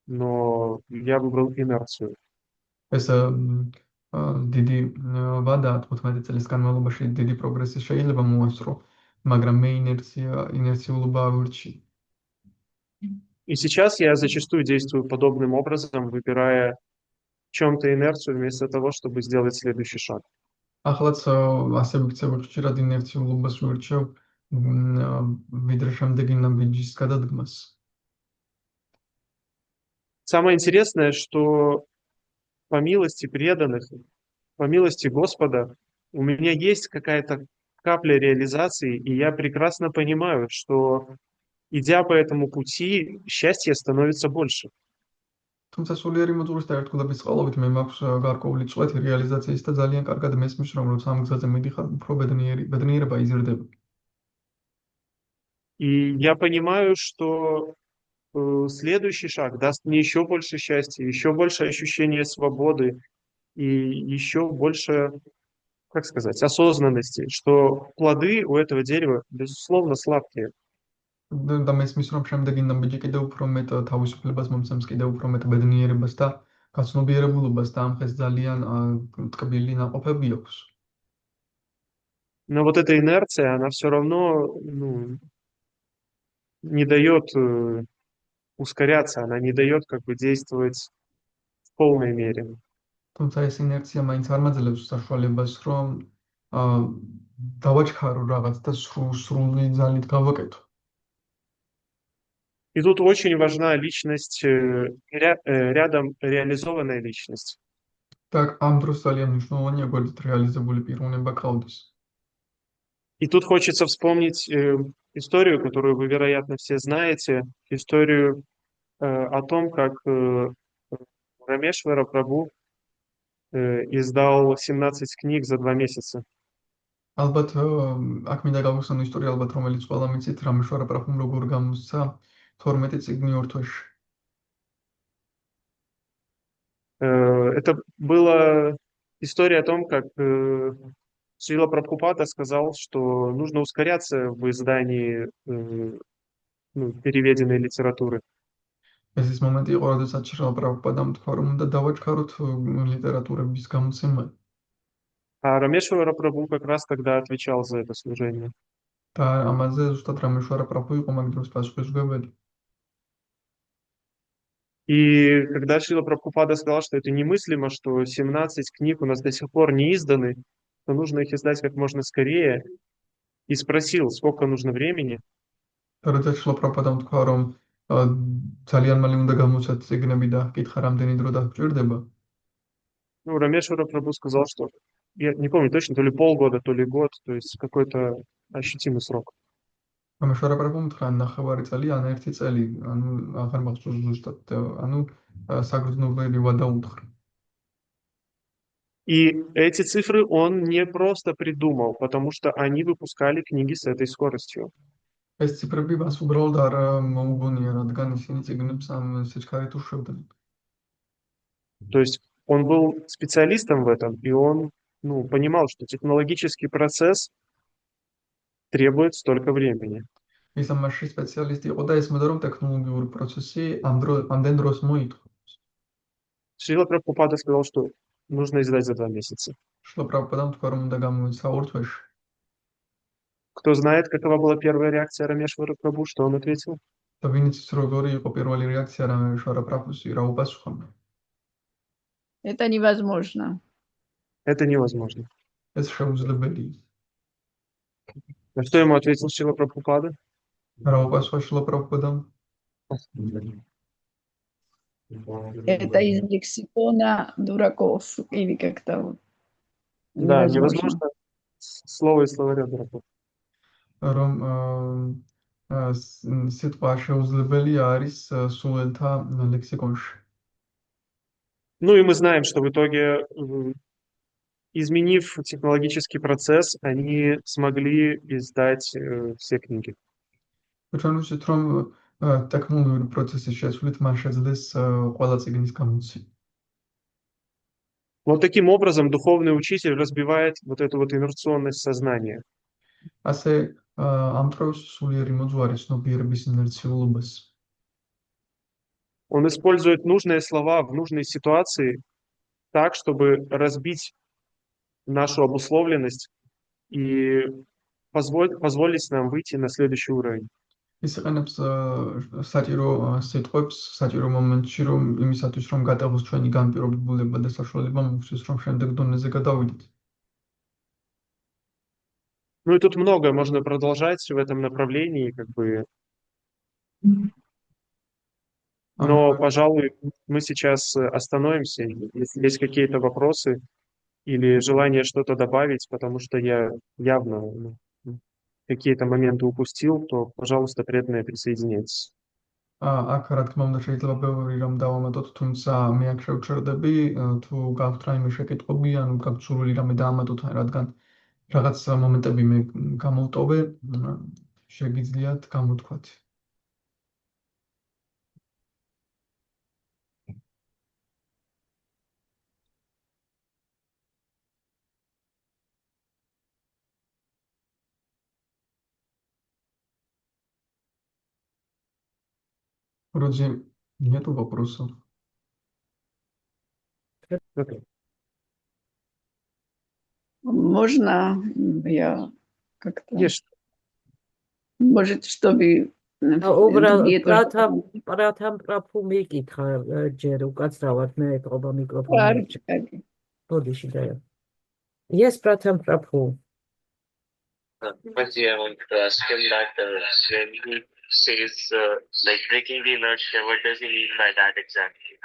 но я выбрал инерцию. ეს დიდი ვადაა 15 წლის განმავლობაში დიდი პროგრესი შეიძლება მოასწრო, მაგრამ მე ინერციულობა ავირჩიე. И сейчас я зачастую действую подобным образом, выбирая в чем-то инерцию вместо того, чтобы сделать следующий шаг. Ახლაც ასე ვიქცევ ხშირად ინერციულობას ვირჩევ ვიდრე შემდეგი ნაბიჯის გადადგმას. Самое интересное, что по милости преданных, по милости Господа, у меня есть какая-то капля реализации, и я прекрасно понимаю, что, идя по этому пути, счастье становится больше. თუმცა სულიერი მოძღვრის და ერთგულების წყალობით მე მაქვს გარკვეული წვეთი რეალიზაციის და ძალიან კარგად მესმის, რომ როცა ამ გზაზე მიდიხარ, უფრო ბედნიერება იზრდება. И я понимаю, что следующий шаг даст мне еще больше счастья, еще больше ощущения свободы и еще больше, как сказать, осознанности, что плоды у этого дерева, безусловно, сладкие. და მესმის, რომ შემდეგი ნაბიჯი კიდევ უფრო მეტ თავისუფლებას მომცემს, კიდევ უფრო მეტ ბედნიერებას და გაცნობიერებულობას და ამ ხეს ძალიან ტკბილი ნაყოფები აქვს. Но вот эта инерция, она все равно не дает ускоряться, она не дает как бы действовать в полной мере. თუმცა ეს ინერცია მაინც არ მაძლევს საშუალებას, რომ დავაჩქარო რაღაც და სრული ძალით გავაკეთო. И тут очень важна личность, рядом реализованная личность. Так, ამ დროს ძალიან მნიშვნელოვანია გვერდით რეალიზებული პიროვნება ყავდეს. И тут хочется вспомнить историю, которую вы, вероятно, все знаете, историю о том, как Рамешвара Прабху издал 17 книг за 2 месяца. ალბათ აქ მინდა გავიხსენო ისტორია, ალბათ რომელიც ყველა მიცით, რამეშვარა პრაბჰუმ როგორ გამოსცა 12 წიგნი ორ თვეში. Это была история о том, как Шрила Прабхупада сказал, что нужно ускоряться в издании переведенной литературы. ეს ის მომენტი იყო, როდესაც შრილა პრაბჰუპადამ თქვა, რომ უნდა დავაჩქაროთ ლიტერატურების გამოცემა. А Рамешвара Прабху как раз тогда отвечал за это служение. და ამაზე ზუსტად რამეშვარა პრაბჰუ იყო მაგ დროს პასუხისმგებელი. И когда Шрила Прабхупада сказал, что это немыслимо, что 17 книг у нас до сих пор не изданы, то нужно их издать как можно скорее, и спросил, сколько нужно времени, და როდესაც შრილა პრაბჰუპადამ თქვა, რომ ძალიან მალე უნდა გამოცათ წიგნები და კითხა რამდენი დრო დაგჭირდება, Рамешвара Прабху сказал, что я не помню точно, то ли полгода, то ли год, то есть какой-то ощутимый срок. რამეშვარა პრაბჰუმ თქვა, ნახევარი წელი ან 1 წელი, ანუ აღარ მახსოვს ზუსტად, ანუ საგრძნობელი ვადა უთხრა. И эти цифры он не просто придумал, потому что они выпускали книги с этой скоростью. ეს ციფრები მას უბრალოდ არ მოუგონია, რადგან ისინი წიგნებს ამ სიჩქარით უშვებდნენ. То есть он был специалистом в этом, и он понимал, что технологический процесс требует столько времени. ის ამაში სპეციალისტი იყო და ესმოდა, რომ ტექნოლოგიური პროცესი ამდენ დროს მოითხოვს. Шрила Прабхупада сказал, что нужно издать за 2 месяца. შრილა პრაბჰუპადამ თქვა, რომ უნდა გამოიცა 2 თვეში. Кто знает, какова была первая реакция Рамешвара Прабху, что он ответил? და ვინც იცის, როგორი იყო პირველი რეაქცია რამეშვარა პრაბჰუს, რა უპასუხა? Это невозможно. Это невозможно. ეს შეუძლებელია. На что ему ответил Шрила Прабхупада? რა უპასუხა შრილა პრაბჰუპადამ? Это из лексикона дураков или как-то вот. Да, Невозможно. невозможно. Слово из словаря дураков. რომ სიტყვა შეუძლებელი არის სულელთა ლექსიკონში. Ну и мы знаем, что в итоге, изменив технологический процесс, они смогли издать все книги. ჩვენ ვთქვით, რომ ტექნოლოგიური პროცესის შესრულით მან შეძლეს ყველა წიგნის გამოცემა. Вот таким образом духовный учитель разбивает вот эту вот инерционность сознания. ასე ამტრავს სულიერი მოძღვარი ცნობიერების ინერციულობას. Он использует нужные слова в нужной ситуации так, чтобы разбить нашу обусловленность и позволить нам выйти на следующий уровень. ის იყენებს საჭირო სიტყვებს, საჭირო მომენტში, რომ იმისათვის, რომ გადაღოს ჩვენი განპირობებულება და საშუალება მოგვცეს, რომ შემდეგ დონეზე გადავიდეთ. Ну и тут многое можно продолжать в этом направлении, как бы. Но, пожалуй, мы сейчас остановимся. Если есть какие-то вопросы или желание что-то добавить, потому что я явно какие-то моменты упустил, то, пожалуйста, преданные, присоединяйтесь. აქ რა თქმა უნდა შეიძლება ბევრი რამ დავამატოთ, თუმცა მე აქ შევჩერდები, თუ გაქვთ რაიმე შეკითხვები, ანუ გაქვთ სურვილი რამე დაამატოთ, რადგან რაღაც მომენტები მე გამოვტოვე, შეგიძლიათ გამოთქვათ. Вроде нету вопросов. Окей. Можно я как-то, Конечно. может, чтобы другие тоже... პრათამ პრაფუ მიკითხა ჯერ უკაცრავად მე ეთყობა მიკროფონი. Арчи. ბოდიში დაია. Yes, პრათამ პრაფუ. But yeah, I want to ask him that when he says like breaking the inertia, what does he mean by that exactly?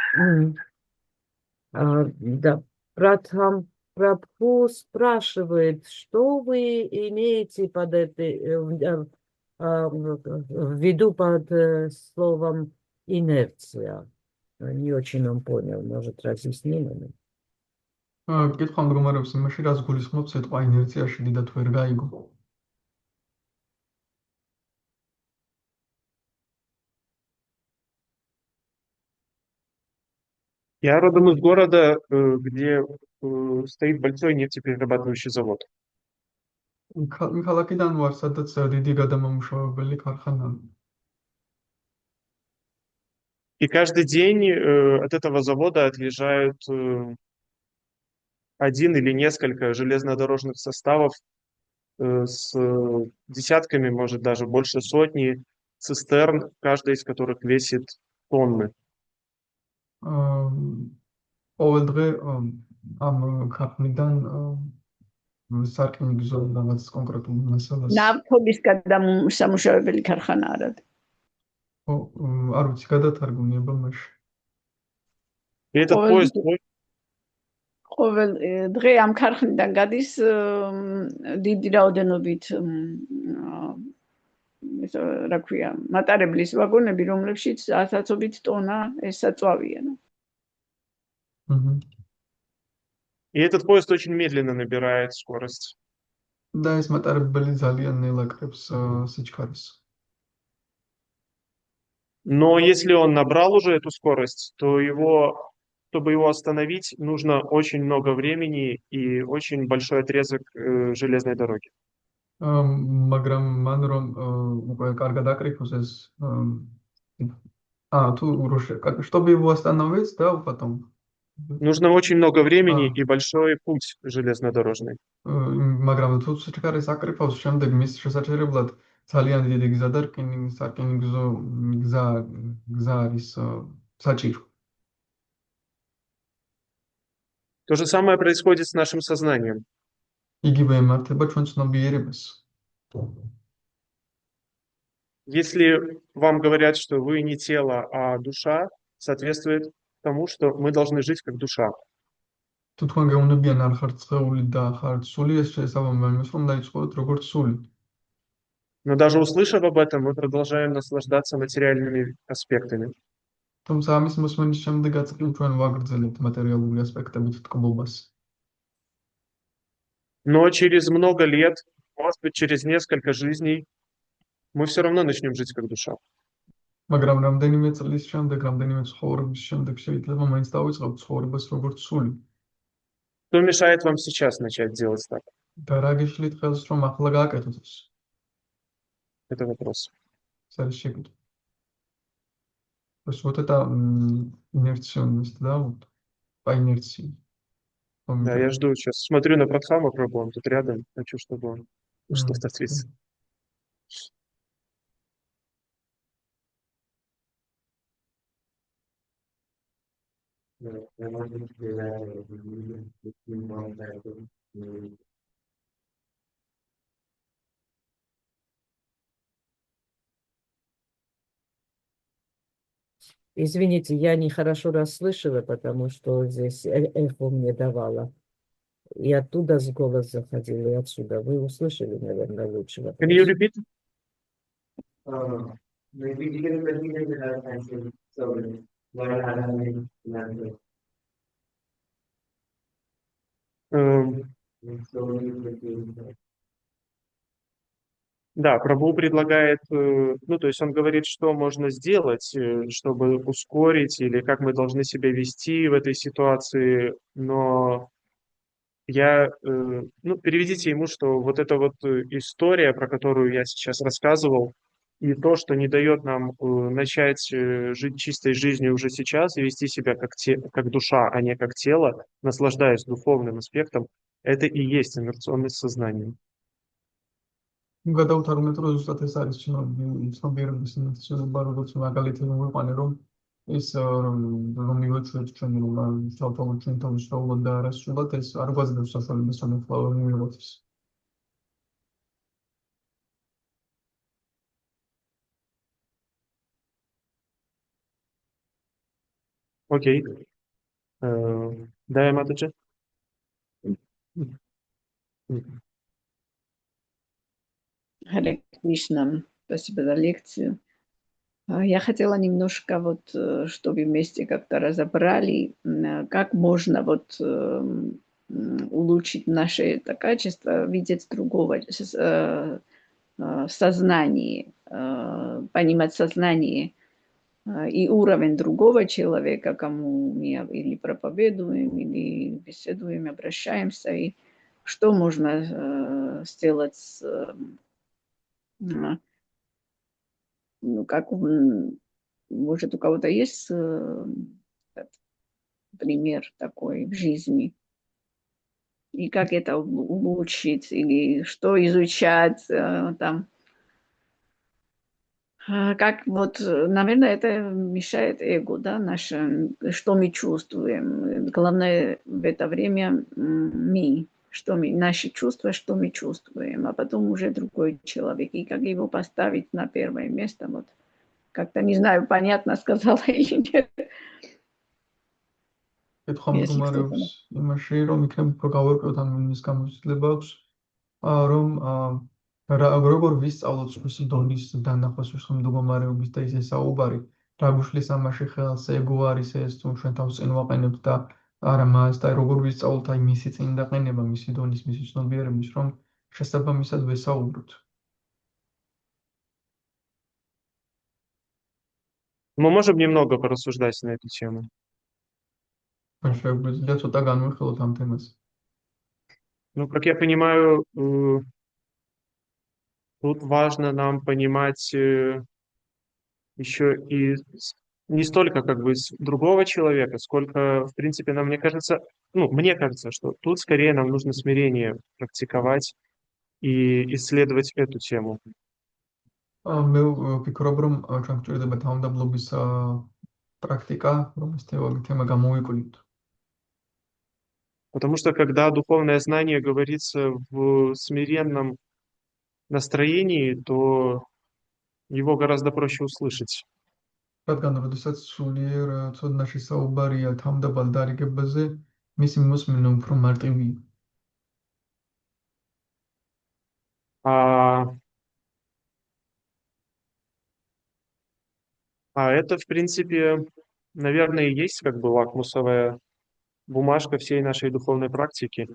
Да, Пратхам Прабху спрашивает, что вы имеете под это в виду под словом инерция? Не очень он понял, может, разъясним. კითხვა მდგომარეობს იმაში, რას გულისხმობს სიტყვა ინერციაში დიდად ვერ გაიგო. Я родом из города, где стоит большой нефтеперерабатывающий завод. ქალაქიდან ვარ, სადაც დიდი გადამამუშავებელი ქარხანაა. И каждый день от этого завода отъезжают один или несколько железнодорожных составов с десятками, может даже больше сотни цистерн, каждая из которых весит тонны. ყოველ დღე ამ ქარხნიდან სარკინიგზო რაღაც კონკრეტულ მასალას ნავთობის გადამამუშავებელი ქარხანა არა. არ ვიცი, გადათარგმნება მაშინ. И этот поезд ყოველ დღე ამ ქარხნიდან გადის დიდი რაოდენობით რა ქვია, მატარებლის ვაგონები, რომლებშიც 1000-ობით ტონა ეს საწვავია. И этот поезд очень медленно набирает скорость. და ეს მატარებელი ძალიან ნელა კრებს სიჩქარეს. Но если он набрал уже эту скорость, то чтобы его остановить, нужно очень много времени и очень большой отрезок железной дороги. მაგრამ მან რომ უკვე კარგად აკრიფოს ეს чтобы его остановить, да, потом Нужно очень много времени и большой путь железнодорожный. მაგრამ თუ სიჩქარეს აკრიფოს, შემდეგ მის შესაძლებლად ძალიან დიდი გზა და სარკინიგზო გზა არის საჭირო. То же самое происходит с нашим сознанием. იგივე ემართება ჩვენ ცნობიერებას. Если вам говорят, что вы не тело, а душа, соответствует тому, что мы должны жить как душа. თუ თქვენ გეუბნებიან არ ხართ სხეული და ხართ სული, ეს შესაბამება იმას, რომ დაიწყოთ როგორც სული. Но даже услышав об этом, мы продолжаем наслаждаться материальными аспектами. თუმცა ამის მოსმენის შემდეგაც კი ჩვენ ვაგრძელებთ მატერიალური ასპექტებით ტკბობას. Но через много лет, может быть, через несколько жизней, мы все равно начнем жить как душа. მაგრამ რამდენიმე წლის შემდეგ, რამდენიმე ცხოვრების შემდეგ შეიძლება მაინც დავიწყებთ ცხოვრებას როგორც სული. Что мешает вам сейчас начать делать так? და რა გიშლით ხელს, რომ ახლა გააკეთოთ ეს? Это вопрос. ეს არის შეკითხვა. Вот это инерционность, да, вот, по инерции. Да, я жду сейчас. Смотрю на Прадхама Прабху, он тут рядом. Хочу, чтобы он что-то ответил. Извините, я нехорошо расслышала, потому что здесь эхо мне давало. И оттуда с голос заходил, и отсюда. Вы услышали, наверное, лучше вопрос. Can you repeat? Да, Прабху предлагает, ну, то есть он говорит, что можно сделать, чтобы ускорить, или как мы должны себя вести в этой ситуации, но ну, переведите ему, что вот эта вот история, про которую я сейчас рассказывал, и то, что не дает нам начать жить чистой жизнью уже сейчас и вести себя как душа, а не как тело, наслаждаясь духовным аспектом, это и есть инерционность сознания. გადავთარგმნეთ, რომ ზუსტად ეს არის ცნობიერების ინერციული, როგორც მაგალითად მოვიყვანე, რომ ეს რომ მივეცეთ ჩვენ რომ თავთავად ჩვენ თავისთავად და არასრულად ეს არ გვაძლევს საშუალებას რომ ახლა მივიღოთ ეს. Окей. Да, Матаджи? Харе Кришна, спасибо за лекцию. Я хотела немножко вот, чтобы вместе как-то разобрали, как можно вот улучшить наше это качество, видеть другого сознание, понимать сознание и уровень другого человека, кому мы или проповедуем, или беседуем, обращаемся, и что можно сделать, ну, как, может, у кого-то есть пример такой в жизни, и как это улучшить, или что изучать там. Как вот, наверное, это мешает эго, да, наше, что мы чувствуем. Главное в это время мы, наши чувства, что мы чувствуем, а потом уже другой человек. И как его поставить на первое место, вот как-то, не знаю, понятно сказала или нет. კითხვა Если кто-то... მდგომარეობს იმაში, რომ იქნებ უფრო გავერკვევთ ამ იმის გამოცდილება აქვს, რომ როგორ ვისწავლოთ სხვისი დონის დანახვას სხვის მდგომარეობის და ისე საუბარი, რა გვიშლის ამაში ხელს, ეგო არის ეს თუ ჩვენ თავს წინ ვაყენებთ და არა მას და როგორ ვისწავლოთ აი მისი წინ დაყენება, მისი დონის, მისი ცნობიერების, რომ შესაბამისად ვესაუბროთ. Мы можем немного порассуждать на эту тему. ჩვენ შეგვიძლია ცოტა განვიხილოთ ამ თემაზე. Ну, как я понимаю, тут важно нам понимать еще и не столько как бы с другого человека, сколько, в принципе, мне кажется, что тут скорее нам нужно смирение практиковать и исследовать эту тему. მე ვფიქრობ, რომ ჩვენ გვჭირდება თავმდაბლობის პრაქტიკა, რომ ეს თემა გამოვიკვლიოთ. Потому что когда духовное знание говорится в смиренном настроении, то его гораздо проще услышать. რადგან როდესაც სულიერ ცოდნაში საუბარია თავმდაბალ დარიგებაზე, მისი მოსმენა უფრო მარტივია. А это, в принципе, наверное, и есть как бы лакмусовая бумажка всей нашей духовной практики.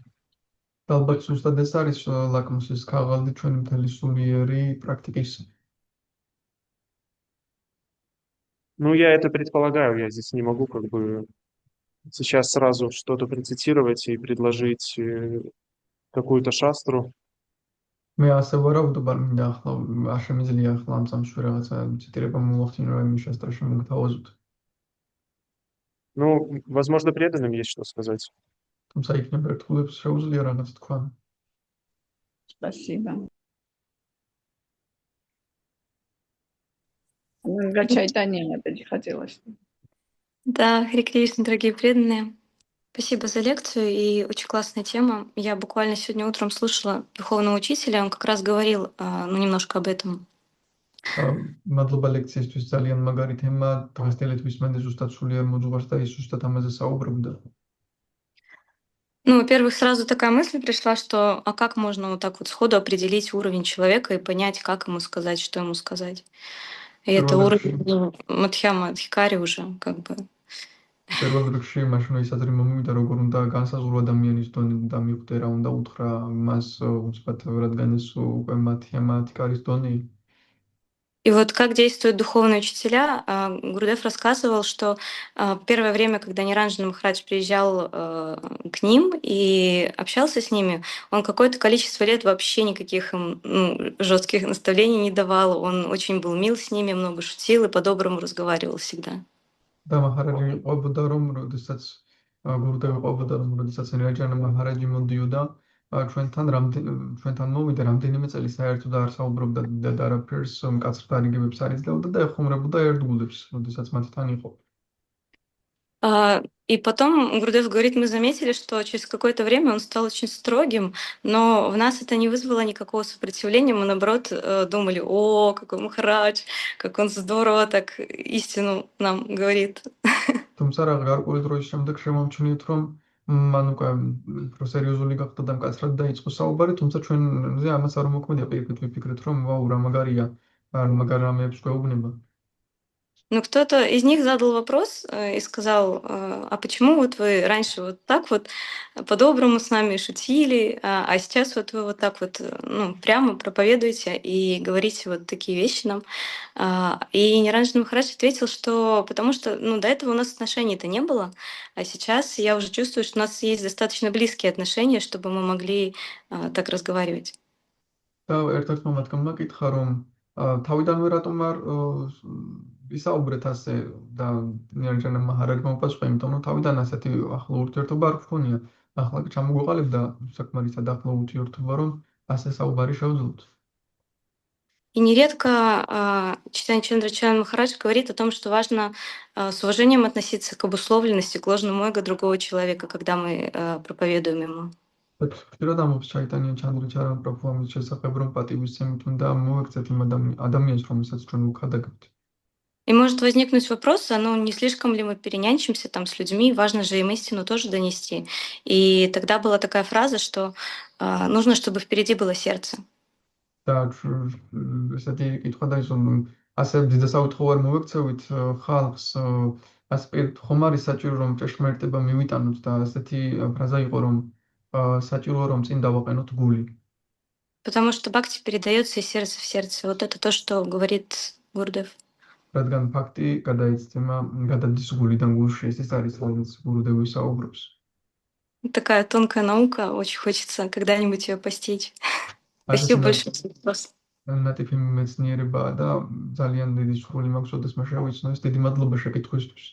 და ალბათ ზუსტად ეს არის ლაკმუსის ქაღალდი ჩვენი მთელი სულიერი პრაქტიკის. Ну, я это предполагаю, я здесь не могу как бы сейчас сразу что-то процитировать и предложить какую-то шастру. მე ასე ვარავდობ, არ მინდა ახლა არ შემიძლია ახლა ამ წამსვე რაღაცა ციტირება მოვახდინო რა იმის შესაძლოა მოგთავაზოთ. Ну, возможно, преданным есть что сказать. თუმცა იქნებ ერთგულებს შეუძლია რაღაც თქვა. Спасибо. Гачайтания опять хотелось. Да, Харе Кришна, дорогие преданные. Спасибо за лекцию и очень классная тема. Я буквально сегодня утром слушала духовного учителя, он как раз говорил немножко об этом. მადლობა ლექციისთვის, ძალიან მაგარი თემა. დღესდღეობით მანდ ზუსტად სულიერ მოძღვარს და ის ზუსტად ამაზე საუბრობდა. Ну, во-первых, сразу такая мысль пришла, что а как можно вот так вот сходу определить уровень человека и понять, как ему сказать, что ему сказать. И это уровень Мадхьяма Адхикари уже как бы. პირველ რიგში მაშინ ის აზრი მომივიდა, როგორ უნდა განსაზღვრო ადამიანის დონე და მიხვდე რა უნდა უთხრა მას უცბად, რადგან ეს უკვე Мадхьяма Адхикаრის донე. И вот как действуют духовные учителя, Гурудев рассказывал, что первое время, когда Ниранджана Махарадж приезжал к ним и общался с ними, он какое-то количество лет вообще никаких им жестких наставлений не давал. Он очень был мил с ними, много шутил и по-доброму разговаривал всегда. და მაჰარაჯი ყოფოდა, რომ როდესაც გურუდევი ყოფოდა, რომ როდესაც ნირანჯანა მაჰარაჯი მოდიოდა, ჩვენთან მოვიდა რამდენიმე წელი საერთოდ არ საუბრობდა და არაფერს მკაცრ დარიგებებს არ იძლეოდა და ეხმარებოდა ერთგულებს, როდესაც მათთან იყო. И потом Гурудев говорит, мы заметили, что через какое-то время он стал очень строгим, но в нас это не вызвало никакого сопротивления. Мы, наоборот, думали, о, какой Махарадж, как он здорово так истину нам говорит. თუმცა რა გარკვეული დროის შემდეგ შემომჩნიეთ, რომ მან უკვე უფრო სერიოზული გახდა და მკაცრად დაიწყო საუბარი, თუმცა ჩვენზე ამას არ მოქმედია, პირიქით ვიფიქრეთ, რომ ვაუ, რა მაგარია, მაგარ რამეებს გვეუბნება. Но кто-то из них задал вопрос и сказал, а почему вот вы раньше вот так вот по-доброму с нами шутили, а сейчас вот вы вот так вот ну, прямо проповедуете и говорите вот такие вещи нам. И Ниранджан Махарадж ответил, что потому что ну, до этого у нас отношений-то не было, а сейчас я уже чувствую, что у нас есть достаточно близкие отношения, чтобы мы могли так разговаривать. და ერთ-ერთმა მათგანმა კითხა, რომ თავიდანვე რატომ არ ვისაუბრეთ ასე და ნიარჯანა მაჰარაჯმა უპასუხა, იმიტომ რომ თავიდან ასეთი ახლო ურთიერთობა არ გქონია. ახლა ჩამოგვეყალიბდა საკმარისად ახლო ურთიერთობა, რომ ასე საუბარი შევძლოთ. И нередко Чайтанья Чандрачарья Махарадж говорит о том, что важно с уважением относиться к обусловленности, к ложному эго другого человека, когда мы проповедуем ему. ხშირად ამბობს ჩაიტანია ჩანდრაჩარამ პრაბჰუ ამის შესახებ, რომ პატივისცემით უნდა მოვექცეთ იმ ადამიანს, რომელსაც ჩვენ უხადაგებთ. И может возникнуть вопрос, ну не слишком ли мы перенянчимся там с людьми, важно же им истину тоже донести. И тогда была такая фраза, что нужно, чтобы впереди было сердце. და ესეთი კითხვა დაისვა, ასე დიდასაუთხო არ მოვექცევით ხალხს, ასე ხომ არის საჭირო რომ ჭეშმარიტება მივიტანოთ და ასეთი ფრაზა იყო რომ საჭიროა რომ წინ დავაყენოთ გული. Потому что бхакти передается из сердца в сердце. Вот это то, что говорит Гурудев. რადგან ფაქტი გადაეცემა გადადის გულიდან гулში, ეს არის რაც გურუდევი საუბრობს. Такая тонкая наука, очень хочется когда-нибудь ее постичь. Спасибо большое за вопрос. ნატიფი მეცნიერებაა და ძალიან დიდი სურვილი მაქვს ოდესმე შევიცნო ეს. დიდი მადლობა შეკითხვისთვის.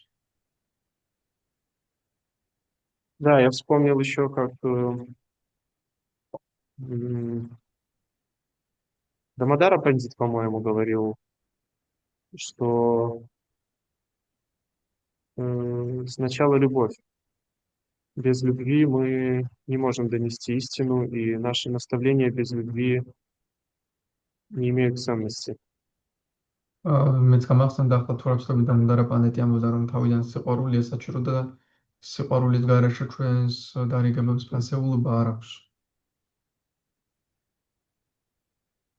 Да, я вспомнил еще, как Дамодара Пандит, по-моему, говорил, что сначала любовь. Без любви мы не можем донести истину, и наши наставления без любви не имеют ценности. მეც გამახსენდა ახლა თუ რა ვსწავლი დამოდარა პანდიტი ამბობდა რომ თავიდან სიყვარულია საჭირო და სიყვარულის გარეშე ჩვენს დარიგებებს ფასეულობა არ აქვს.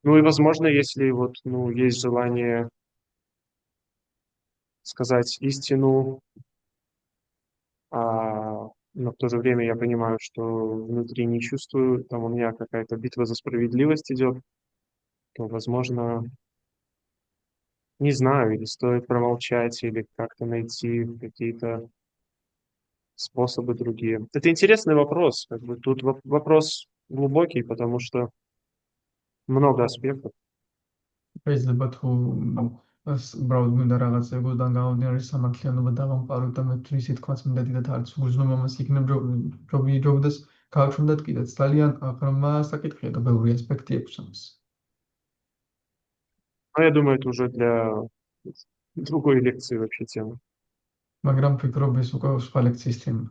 Ну и, возможно, если вот, есть желание сказать истину, но в то же время я понимаю, что внутри не чувствую, там у меня какая-то битва за справедливость идет, то, возможно, не знаю, или стоит промолчать, или как-то найти какие-то способы другие. Это интересный вопрос. Как бы тут вопрос глубокий, потому что много аспектов. შეიძლება თუ უბრალოდ მინდა რაღაც ეგოდან გამომდინარე სამართლიანობა დავამყაროთ და მე თვისი თქმაც მინდა დიდად არც უგრძნობა მას იქნებ ჯობდეს გავჩნდათ კიდეც ძალიან ღრმა საკითხია და ბევრი ასპექტი აქვს ამას. Но я думаю, это уже для другой лекции вообще тема. მაგრამ ფიქრობ ეს უკვე სხვა ლექციის თემა.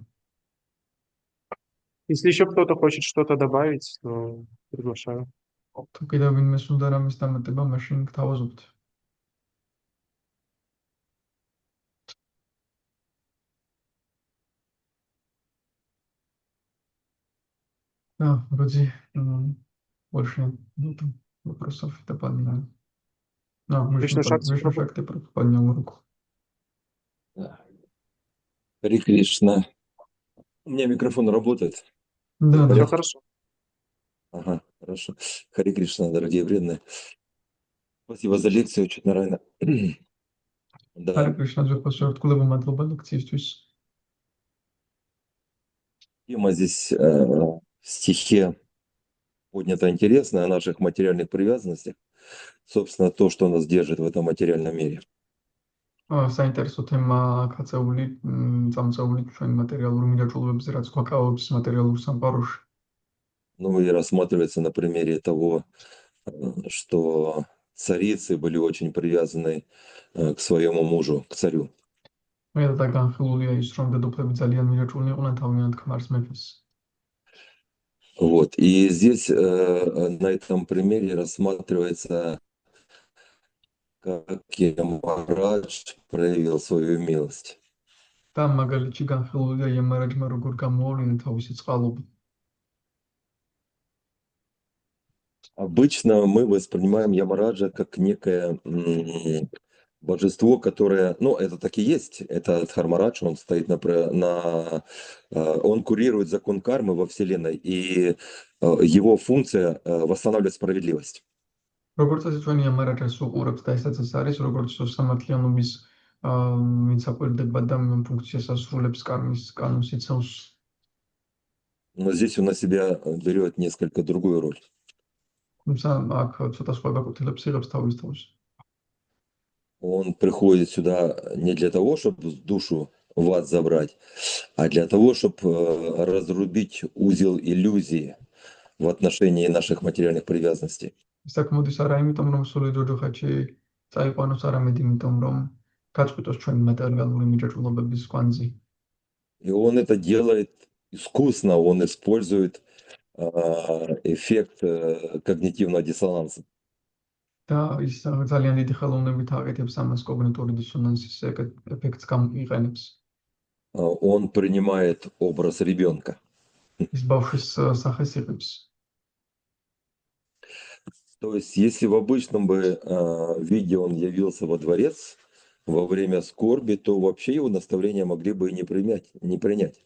Если еще кто-то хочет что-то добавить, то приглашаю. თუ კიდევ ვინმეს უნდა რამის დამატება, მაშინ გთავაზობთ. Вроде больше нет вопросов. Это поднял. Вишну Шакти поднял руку. Харе Кришна. У меня микрофон работает? Да, Все хорошо. Ага, хорошо. Харе Кришна, дорогие преданные. Спасибо за лекцию, очень рано. Да. Харе Кришна, джапаша, откуда мадлоба лекциისთვის. Тема здесь в стихе поднята интересная о наших материальных привязанностях. Собственно, то, что нас держит в этом материальном мире. საინტერესო თემა კაცეული წამწეული ჩვენი მატერიალური მიღწევებებზე, რაც გვაკავებს материальურ სამყაროში. Ну и рассматривается на примере того, что царицы были очень привязаны к своему мужу, к царю. მე და განხილულია ის, რომ დედოფლები ძალიან მიღწეული იყვნენ თავიანთ ქმარს მეფეს. Вот. И здесь на этом примере рассматривается, как Ямарадж проявил свою милость. და მაგალითში განხილულია იამარაჯმა როგორ გამოავლინა თავისი წყალობა. Обычно мы воспринимаем Ямараджа как некое божество, которое, ну, это так и есть, это Дхармарадж, он стоит он курирует закон кармы во Вселенной, и его функция восстанавливать справедливость. როგორც წესი ჩვენი ამარაჯას უყურებს და ესაც ეს არის როგორც სამართლიანობის მისაკვირდება და ფუნქციას ასრულებს კარმის კანონს იცავს. Но здесь он на себя берет несколько другую роль. თუმცა აქ ცოტა სხვა გაკვეთილებს იღებს თავის თავს. Он приходит сюда не для того, чтобы душу в ад забрать, а для того, чтобы разрубить узел иллюзии в отношении наших материальных привязанностей. ის აქ მოდის არა იმიტომ რომ სული ჯოჯოხეთში წაიყვანოს, არამედ იმიტომ რომ გაწყვიტოს ჩვენი მატერიალური მიჯაჭვულობების კვანძი. И он это делает искусно, он использует эффект когнитивного диссонанса. და ის ძალიან დიდი ხელოვნებით აკეთებს ამას კოგნიტური დისონანსის ეფექტს გამოიყენებს. Он принимает образ ребенка. ის ბავშვის სახეს იღებს. То есть, если в обычном бы виде он явился во дворец во время скорби, то вообще его наставления могли бы и не принять.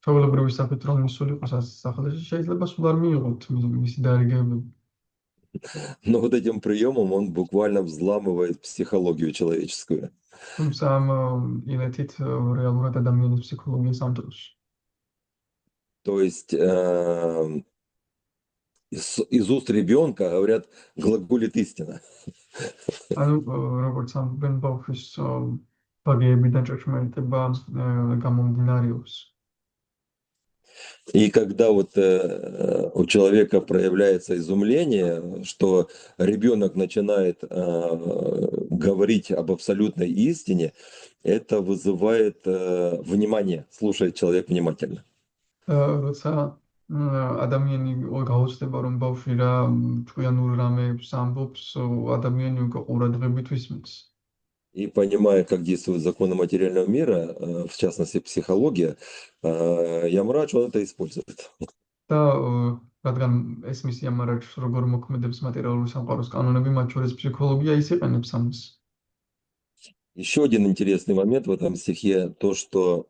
ჩვეულებრივი სახით რომ მისულიყოს სახელში შეიძლება სულ არ მიიღოთ მისი დარიგებები. Но вот этим приемом он буквально взламывает психологию человеческую. თუმცა ამ ილეთით რეალურად ადამიანის ფსიქოლოგიას ამტყობს. То есть из уст ребенка говорят, глаголит истина. ანუ როგორც ამბენ ბავშვის ბაგეებიდან ჭეშმარიტება გამომდინარეობს. И когда вот у человека проявляется изумление, что ребенок начинает говорить об абсолютной истине, это вызывает внимание, слушает человек внимательно. როცა ადამიანი გაუჩნდება რომ ბავშვი რა ჭკვიანურ რამებს ამბობს, ადამიანი უკვე ყურადღებით ვისმენს. И понимая, как действуют законы материального мира, в частности психология, Ямрадж он это использует. და რადგან ესმის იამარაჯს როგორ მოქმედებს მატერიალური სამყაროს კანონები, მათ შორის ფსიქოლოგია, ის იყენებს ამას. Еще один интересный момент в этом стихе, то, что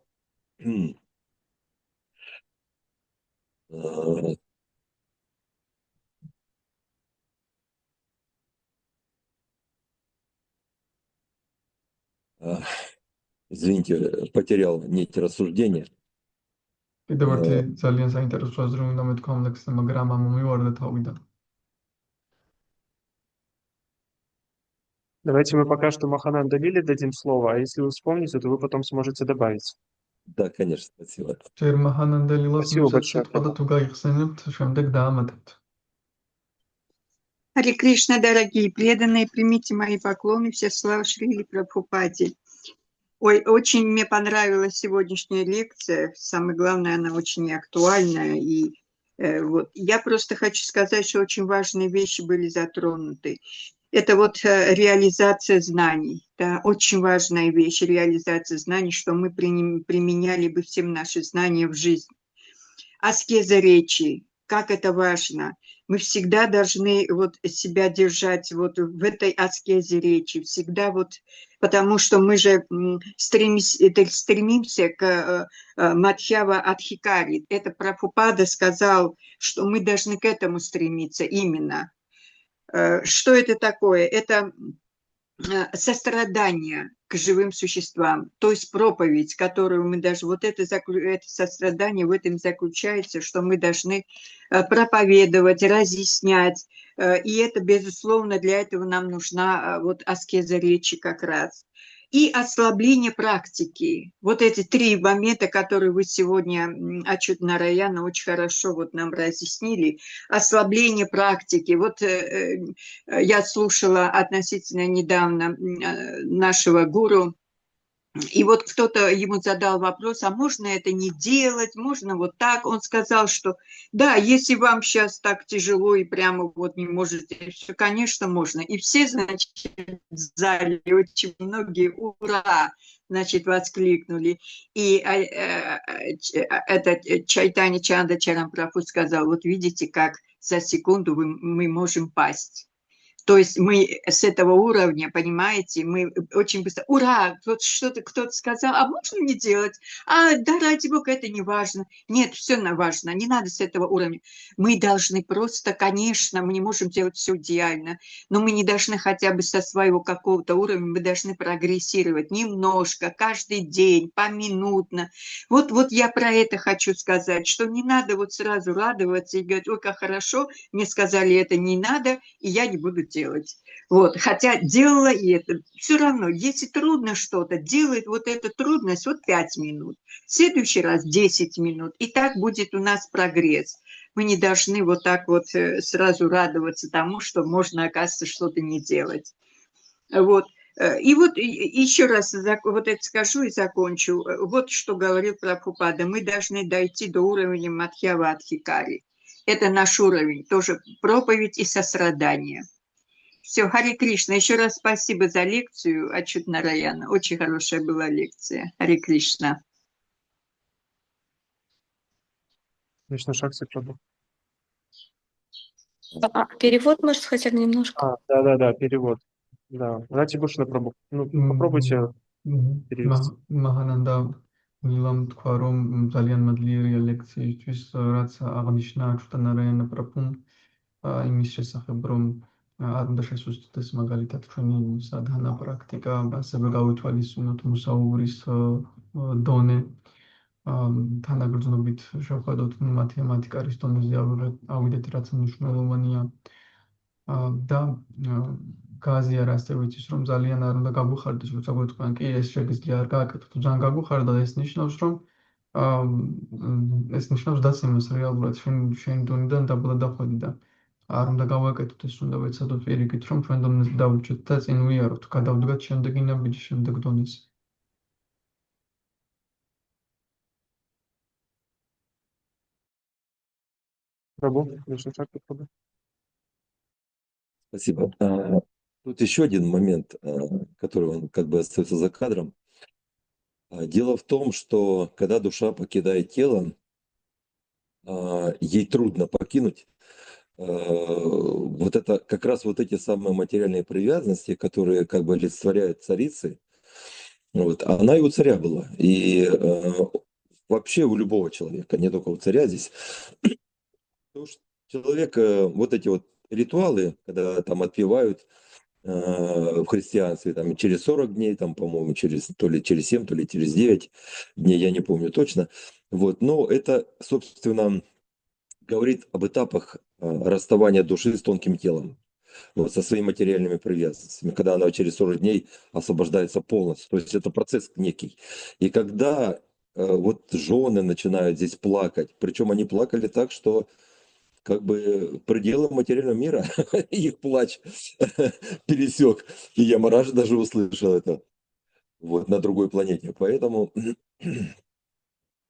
извините, потерял нить рассуждения. კიდევ ერთი ძალიან საინტერესო აზრი უნდა მეთქვა ამ ლექსზე, მაგრამ მომივარდა თავიდან. Давайте мы пока что Махананда Лиле дадим слово, а если вы вспомните, то вы потом сможете добавить. Да, конечно, спасибо. ჯერ მაჰანანდა ლილას Спасибо მისცეთ большое. სიტყვა და თუ გაიხსენებთ, შემდეგ დაამატებთ. Харе Кришна, дорогие преданные, примите мои поклоны, все слава Шрили Прабхупаде. Ой, очень мне понравилась сегодняшняя лекция. Самое главное, она очень актуальная. И вот я просто хочу сказать, что очень важные вещи были затронуты. Это вот реализация знаний. Да, очень важная вещь, реализация знаний, что мы применяли бы всем наши знания в жизнь. Аскеза речи, как это важно. Мы всегда должны вот себя держать вот в этой аскезе речи, всегда вот, потому что мы же стремимся к Мадхьява Адхикари. Это Прабхупада сказал, что мы должны к этому стремиться именно. Что это такое? Это сострадание к живым существам, то есть проповедь, которую мы даже, вот это сострадание в этом заключается, что мы должны проповедовать, разъяснять, и это, безусловно, для этого нам нужна вот аскеза речи как раз. И ослабление практики. Вот эти три момента, которые вы сегодня, Ачут Нараяна, очень хорошо вот нам разъяснили. Ослабление практики. Вот я слушала относительно недавно нашего гуру, и вот кто-то ему задал вопрос, а можно это не делать, можно вот так. Он сказал, что да, если вам сейчас так тяжело и прямо вот не можете, все, конечно, можно. И все, значит, в зале очень многие «Ура!» значит, воскликнули. И этот Чайтани Чанда Чарампрабху сказал, вот видите, как за секунду мы можем пасть. То есть мы с этого уровня, понимаете, мы очень быстро, ура, кто-то сказал, а можно не делать? Да, ради бога, это не важно. Нет, все важно, не надо с этого уровня. Мы должны просто, конечно, мы не можем делать все идеально, но мы не должны хотя бы со своего какого-то уровня, мы должны прогрессировать немножко, каждый день, поминутно. Вот я про это хочу сказать, что не надо вот сразу радоваться и говорить, ой, как хорошо, мне сказали, это не надо, и я не буду делать. Вот. Хотя делала и это. Все равно, если трудно что-то, делает вот эту трудность 5 минут, в следующий раз 10 минут, и так будет у нас прогресс. Мы не должны вот так вот сразу радоваться тому, что можно, оказывается, что-то не делать. Вот. И вот еще раз вот это скажу и закончу. Вот что говорил Прабхупада. Мы должны дойти до уровня Мадхьявадхикари. Это наш уровень, тоже проповедь и сострадание. Все, Харе Кришна, еще раз спасибо за лекцию, Ачют Нараяна. Очень хорошая была лекция. Харе Кришна. Кришна Шакти Прабху. Перевод, может, хотя бы немножко? Да, перевод. Да, Рати Бушна Прабху. Ну, попробуйте перевести. Махананда ვილამ თქვა რომ ძალიან მადლიერია ლექციისთვის, რაც აღნიშნა ჩუტანარაიანა პრაბჰუმ იმის შესახებ, რომ არ უნდა შესუსტდეს მაგალითად ჩვენი სადhana პრაქტიკა, ასევე გავითვალისწინოთ მუსაურის დონე. თანაგრძნობით შევხედოთ მათემატიკარის დონეზე ავიდეთ, რაც მნიშვნელოვანია. და გაზიარ ასე ვიცის, რომ ძალიან არ უნდა გაგვიხარდეს, როცა გვეთქვან, კი, ეს შეგიძლია არ გააკეთოთ, თუ ძალიან გაგვიხარდა, ეს ნიშნავს, რომ ეს ნიშნავს დაცემას რეალურად შენი დონიდან დაბლა დახვედი და არ უნდა გავაკეთოთ, ეს უნდა ვეცადოთ პირიქით, რომ ჩვენ დონეზე დავუჩეთ და წინ ვიაროთ, გადავდგათ შემდეგი ნაბიჯი, შემდეგ დონეზე. Прабху, Кришна Шакти Прабху. Спасибо. Тут еще один момент, который он как бы остается за кадром. Дело в том, что когда душа покидает тело, ей трудно покинуть вот это, как раз вот эти самые материальные привязанности, которые как бы олицетворяют царицы. Вот, она и у царя была. И вообще у любого человека, не только у царя здесь. Потому что человек, вот эти вот ритуалы, когда там отпевают в христианстве там, через 40 дней, там, по-моему, то ли через 7, то ли через 9 дней, я не помню точно. Вот, но это, собственно, говорит об этапах расставания души с тонким телом, вот, со своими материальными привязанностями, когда она через 40 дней освобождается полностью. То есть это процесс некий. И когда вот жены начинают здесь плакать, причем они плакали так, что как бы пределы материального мира их плач пересек. И Ямарадж даже услышал это вот, на другой планете. Поэтому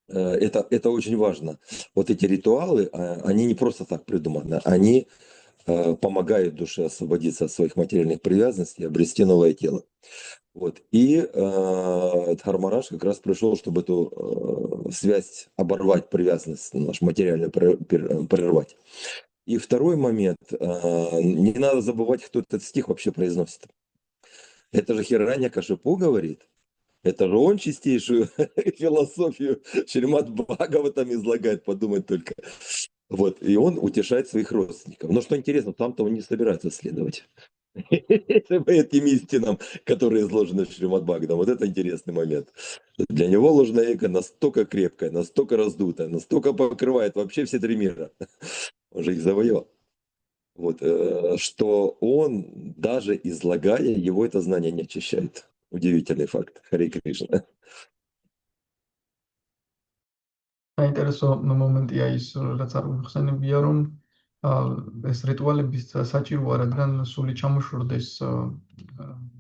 это очень важно. Вот эти ритуалы, они не просто так придуманы. Они помогают душе освободиться от своих материальных привязанностей и обрести новое тело. Вот. И Дхармарадж как раз пришел, чтобы эту связь оборвать, привязанность нашу материальную прервать. И второй момент. Не надо забывать, кто этот стих вообще произносит. Это же Хираньякашипу говорит. Это же он чистейшую философию Шримад Бхагаватам излагает, подумать только. Вот. И он утешает своих родственников. Но что интересно, там-то он не собирается следовать этим истинам, которые изложены в Шримад Бхагаватам. Вот это интересный момент. Для него ложное эго настолько крепкое, настолько раздутое, настолько покрывает вообще все 3 мира. Он же их завоевал. Вот. Что он, даже излагая, его это знание не очищает. Удивительный факт. Харе Кришна. საინტერესო მომენტია ის, რაც არ ვიხსენებია, რომ ეს რიტუალები საჭიროა, რადგან სული ჩამოშორდეს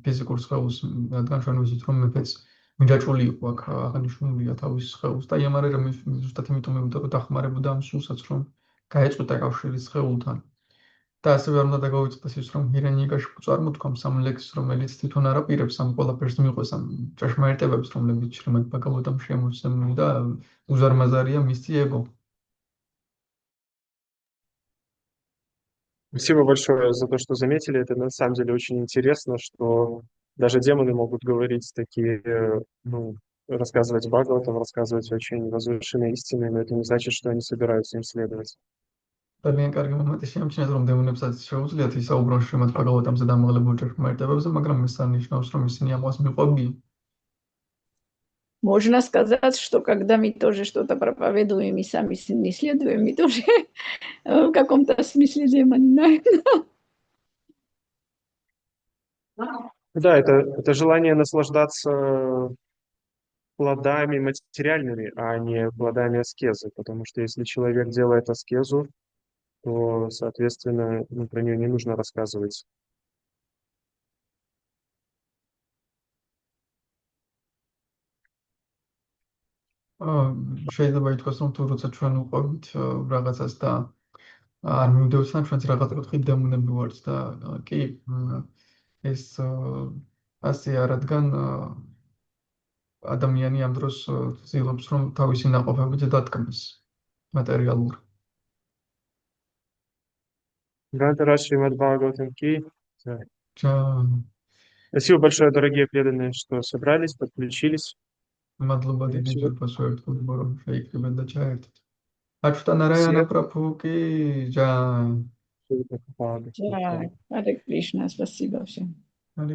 ფიზიკურ სხეულს, რადგან ჩვენ ვიცით, რომ მეფეც მიჯაჭვული იყო აქ აღნიშნულია თავის სხეულს და იამარერა ზუსტად იმიტომ დახმარებოდა ამ სულსაც, რომ გაეწყვეტა კავშირი სხეულთან. და ასევე არ უნდა დაგავიწყდეს ის, რომ ჰირანიაკაშიპუ წარმოთქვამს ამ ლექსს, რომელიც თვითონ არ აპირებს ამ ყველაფერს მიყვეს ამ ჭეშმარიტებებს, რომლებიც შრიმად ბჰაგავატამ შემოსცემული და უზარმაზარია მისი ეგო. Спасибо большое за то, что заметили. Это на самом деле очень интересно, что даже демоны могут говорить такие, ну, рассказывать Бхагаватам, рассказывать очень возвышенные истины, но это не значит, что они собираются им следовать. ძალიან კარგი მომენტი შეამჩნიათ, რომ დემონებსაც შეუძლიათ ისაუბრონ შრიმად ბჰაგავატამზე დამაღლებულ ჭეშმარიტებებზე, მაგრამ ეს არ ნიშნავს, რომ ისინი ამას მიყვებიან. Можно сказать, что когда мы тоже что-то проповедуем и сами не следуем, мы тоже в каком-то смысле демоны, наверное. Да, это желание наслаждаться плодами материальными, а не плодами аскезы, потому что если человек делает аскезу, то, соответственно, ну, про нее не нужно рассказывать. შეიძლება ითქვას, რომ თუ როცა ჩვენ უყვებით რაღაცას და არ მივდევს თან, ჩვენც რაღაც კუთხით დემონები ვართ და კი ეს ასეა, რადგან ადამიანი ამ დროს ცდილობს, რომ თავისი ნაყოფებით დატკბეს მატერიალურ. Грантараш Шримад Бхагаватам Ки. Спасибо Спасибо большое, дорогие преданные, что собрались, подключились. მადლობა დიდი ჯერფას ვერთხელ რომ შეიკრიბეთ და čaertით. Аჩუთა ნარაიანა პრაბჰუ კი ჯაი. Харе Кришна, спасибо всем.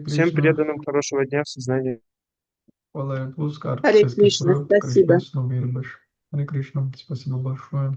Всем преданным хорошего дня в сознании. Харе Кришна, спасибо. Харе Кришна, спасибо большое.